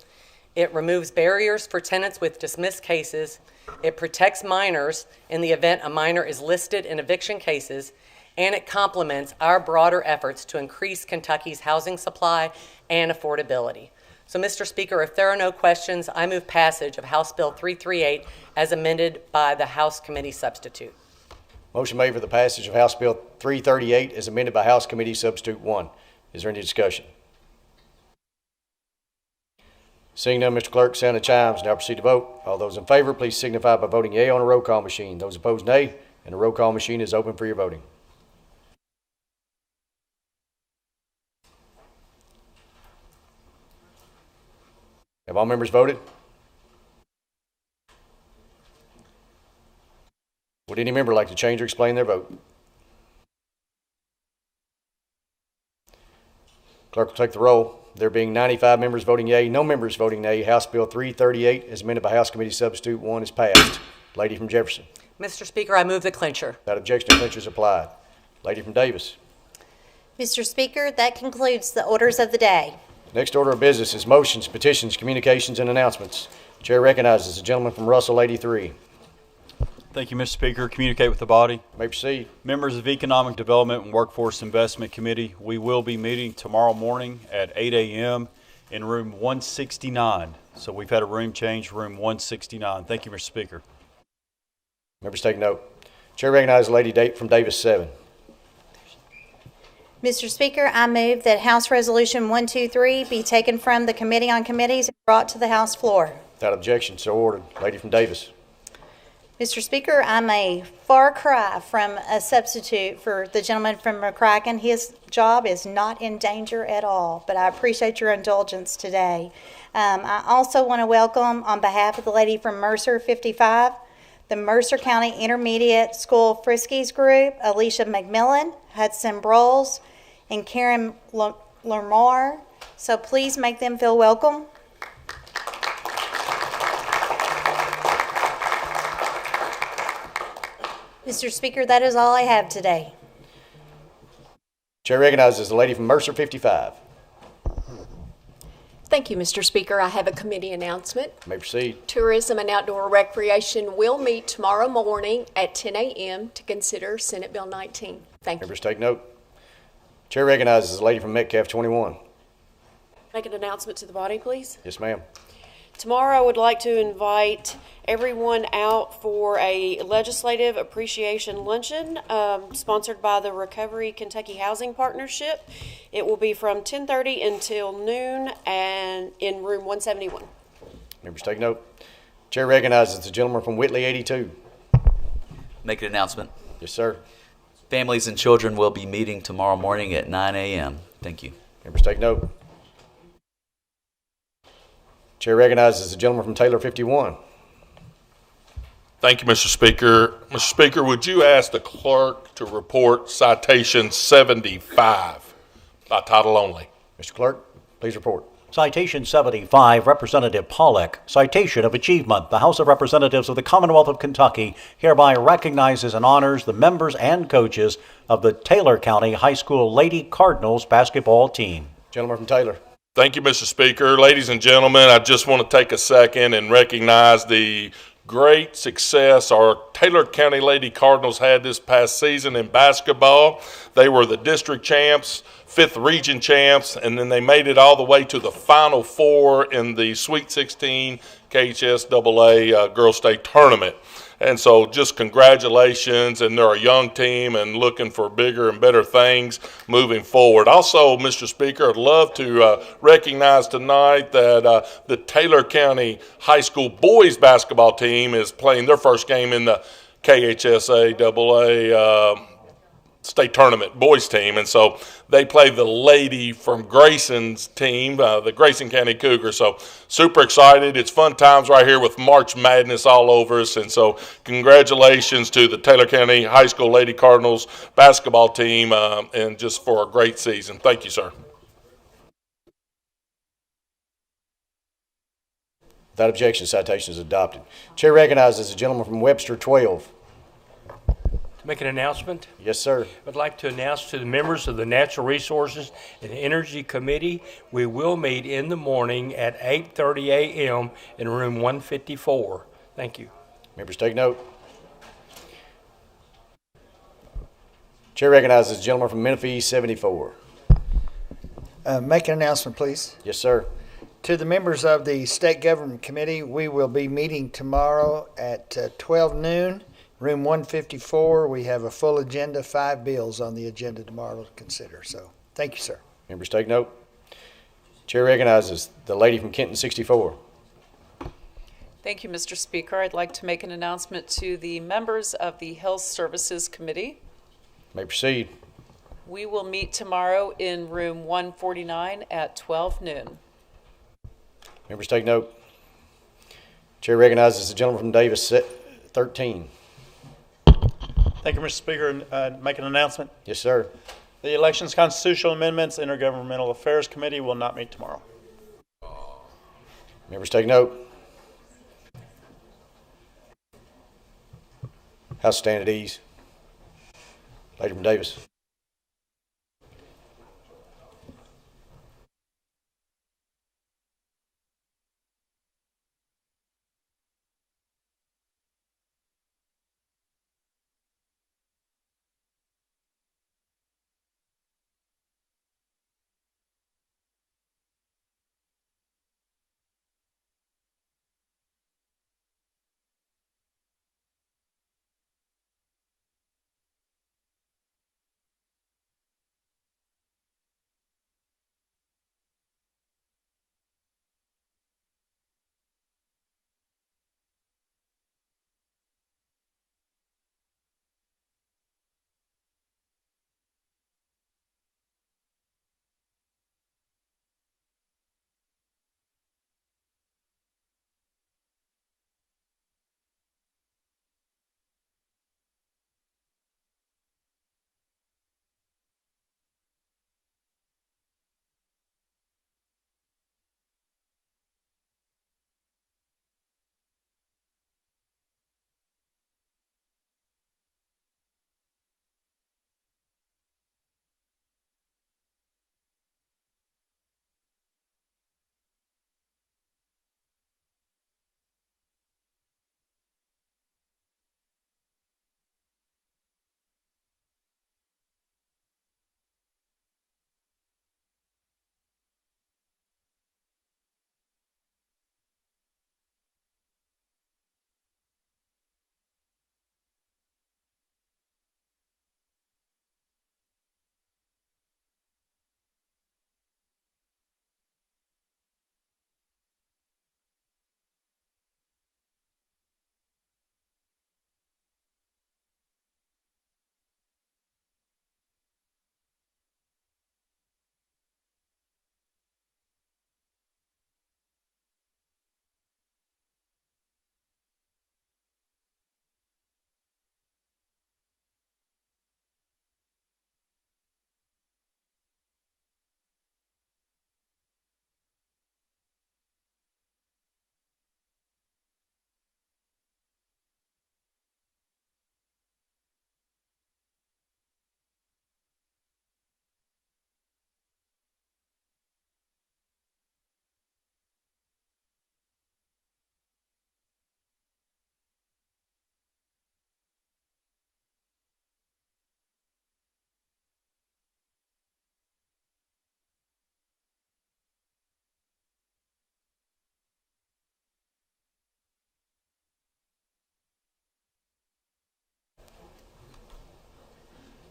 It removes barriers for tenants with dismissed cases. It protects minors in the event a minor is listed in eviction cases. And it complements our broader efforts to increase Kentucky's housing supply and affordability. So, Mr. Speaker, if there are no questions, I move passage of House Bill 338 as amended by the House Committee Substitute. Motion made for the passage of House Bill 338 as amended by House Committee Substitute 1. Is there any discussion? Seeing none, Mr. Clerk, sound the chimes. Now proceed to vote. All those in favor, please signify by voting yea on a roll call machine. Those opposed, nay. And the roll call machine is open for your voting. Have all members voted? Would any member like to change or explain their vote? Clerk will take the roll. There being 95 members voting yea, no members voting nay, House Bill 338, as amended by House Committee Substitute 1, is passed. Lady from Jefferson. Mr. Speaker, I move the clincher. Without objection, the clincher is applied. Lady from Davis. Mr. Speaker, that concludes the orders of the day. Next order of business is motions, petitions, communications, and announcements. Chair recognizes the gentleman from Russell, 83. Thank you, Mr. Speaker. Communicate with the body. May proceed. Members of Economic Development and Workforce Investment Committee, we will be meeting tomorrow morning at 8 a.m. in room 169. So we've had a room change, room 169. Thank you, Mr. Speaker. Members take note. Chair recognizes Lady from Davis, 7. Mr. Speaker, I move that House Resolution 123 be taken from the Committee on Committees and brought to the House floor. Without objection, so ordered. Lady from Davis. Mr. Speaker, I'm a far cry from a substitute for the gentleman from McCracken. His job is not in danger at all, but I appreciate your indulgence today. I also want to welcome, on behalf of the lady from Mercer 55, the Mercer County Intermediate School Friskies Group, Alicia McMillan, Hudson Broles, and Karen Lamar. So please make them feel welcome. Mr. Speaker, that is all I have today. Chair recognizes the lady from Mercer 55. Thank you, Mr. Speaker. I have a committee announcement. May proceed. Tourism and Outdoor Recreation will meet tomorrow morning at 10 a.m. to consider Senate Bill 19. Thank you. Members take note. Chair recognizes the lady from Metcalf 21. Make an announcement to the body, please. Yes, ma'am. Tomorrow, I would like to invite everyone out for a legislative appreciation luncheon sponsored by the Recovery Kentucky Housing Partnership. It will be from 10:30 until noon and in room 171. Members take note. Chair recognizes the gentleman from Whitley 82. Make an announcement. Yes, sir. Families and children will be meeting tomorrow morning at 9 a.m. Thank you. Members take note. Chair recognizes the gentleman from Taylor 51. Thank you, Mr. Speaker. Mr. Speaker, would you ask the clerk to report citation 75 by title only? Mr. Clerk, please report. Citation 75, Representative Pollack. Citation of achievement. The House of Representatives of the Commonwealth of Kentucky hereby recognizes and honors the members and coaches of the Taylor County High School Lady Cardinals basketball team. Gentleman from Taylor. Thank you, Mr. Speaker. Ladies and gentlemen, I just want to take a second and recognize the great success our Taylor County Lady Cardinals had this past season in basketball. They were the district champs, 5th region champs, and then they made it all the way to the Final Four in the Sweet 16 KHSAA Girls State Tournament. And so just congratulations, and they're a young team and looking for bigger and better things moving forward. Also, Mr. Speaker, I'd love to recognize tonight that the Taylor County High School boys basketball team is playing their first game in the KHSAA state tournament boys team, and so they play the lady from Grayson's team, the Grayson County Cougars. So super excited. It's fun times right here with March Madness all over us, and so congratulations to the Taylor County High School Lady Cardinals basketball team, and just for a great season. Thank you, sir. Without objection, citation is adopted. Chair recognizes the gentleman from Webster 12. Make an announcement? Yes, sir. I'd like to announce to the members of the Natural Resources and Energy Committee, we will meet in the morning at 8:30 a.m. in room 154. Thank you. Members take note. Chair recognizes the gentleman from Menifee 74. Make an announcement, please. Yes, sir. To the members of the State Government Committee, we will be meeting tomorrow at 12 noon. Room 154, we have a full agenda, 5 bills on the agenda tomorrow to consider. So, thank you, sir. Members take note. Chair recognizes the lady from Kenton 64. Thank you, Mr. Speaker. I'd like to make an announcement to the members of the Health Services Committee. May proceed. We will meet tomorrow in room 149 at 12 noon. Members take note. Chair recognizes the gentleman from Davis 13. Thank you, Mr. Speaker. Make an announcement. Yes, sir. The Elections Constitutional Amendments Intergovernmental Affairs Committee will not meet tomorrow. Members take note. House stand at ease. Lady from Davis.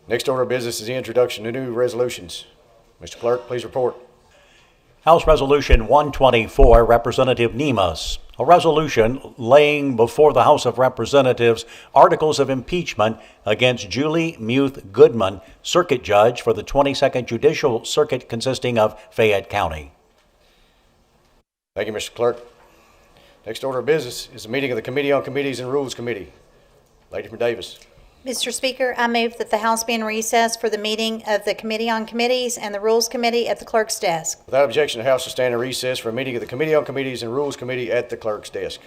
Next order of business is the introduction to new resolutions. Mr. Clerk, please report. House Resolution 124, Representative Nemus, a resolution laying before the House of Representatives articles of impeachment against Julie Muth Goodman, Circuit Judge for the 22nd Judicial Circuit consisting of Fayette County. Thank you, Mr. Clerk. Next order of business is a meeting of the Committee on Committees and Rules Committee. Lady from Davis. Mr. Speaker, I move that the House be in recess for the meeting of the Committee on Committees and the Rules Committee at the Clerk's desk. Without objection, the House will stand in recess for a meeting of the Committee on Committees and Rules Committee at the Clerk's desk.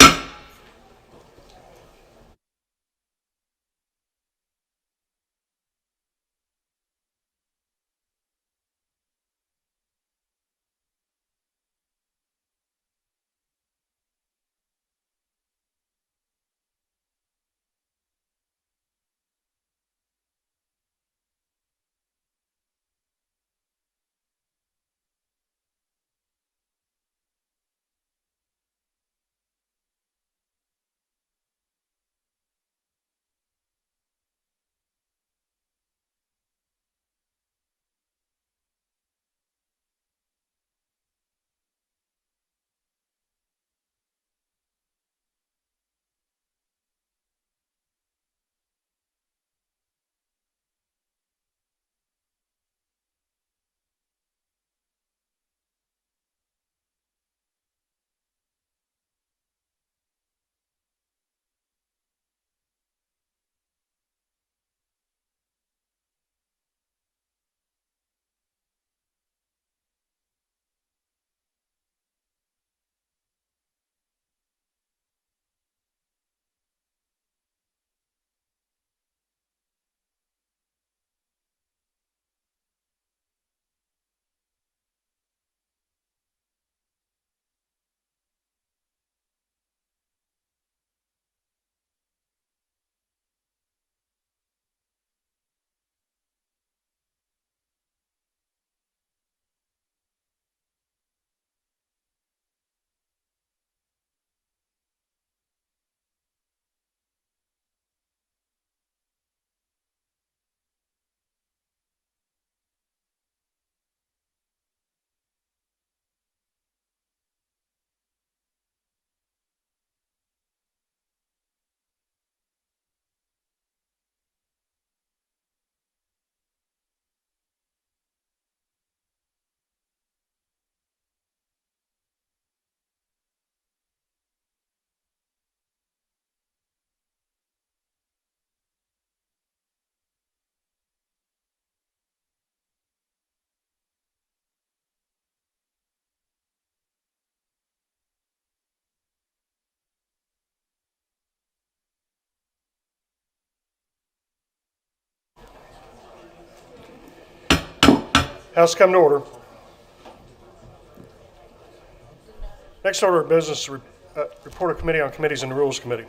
House come to order. Next order of business, report of committee on committees and the Rules Committee.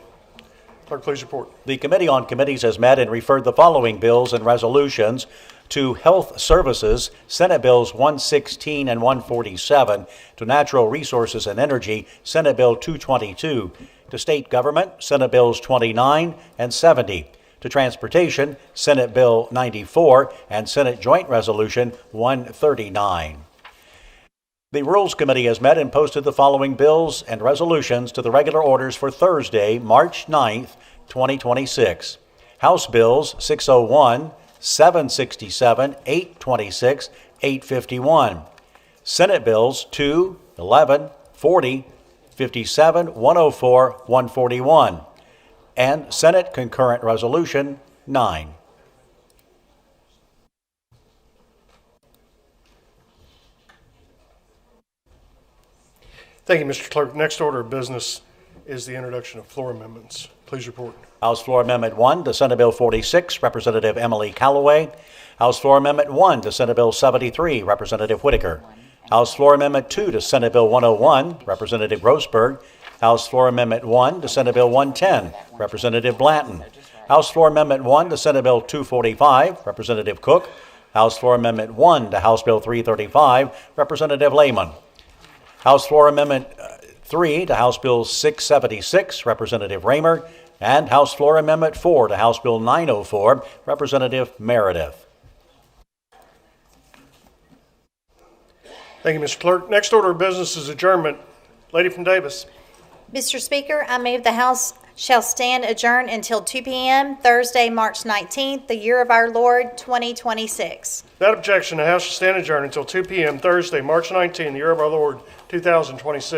Clerk, please report. The Committee on Committees has met and referred the following bills and resolutions to Health Services, Senate Bills 116 and 147, to Natural Resources and Energy, Senate Bill 222, to State Government, Senate Bills 29 and 70, to Transportation, Senate Bill 94, and Senate Joint Resolution 139. The Rules Committee has met and posted the following bills and resolutions to the regular orders for Thursday, March 9th, 2026. House Bills 601, 767, 826, 851. Senate Bills 2, 11, 40, 57, 104, 141. And Senate Concurrent Resolution 9. Thank you, Mr. Clerk. Next order of business is the introduction of floor amendments. Please report. House Floor Amendment 1 to Senate Bill 46, Representative Emily Callaway. House Floor Amendment 1 to Senate Bill 73, Representative Whitaker. House Floor Amendment 2 to Senate Bill 101, Representative Grossberg. House Floor Amendment 1 to Senate Bill 110, Representative Blanton. House Floor Amendment 1 to Senate Bill 245, Representative Cook. House Floor Amendment 1 to House Bill 335, Representative Lehman. House Floor Amendment 3 to House Bill 676, Representative Raymer. And House Floor Amendment 4 to House Bill 904, Representative Meredith. Thank you, Mr. Clerk. Next order of business is adjournment. Lady from Davis. Mr. Speaker, I move the House shall stand adjourned until 2 p.m. Thursday, March 19th, the year of our Lord, 2026. Without objection, the House shall stand adjourned until 2 p.m. Thursday, March 19th, the year of our Lord, 2026.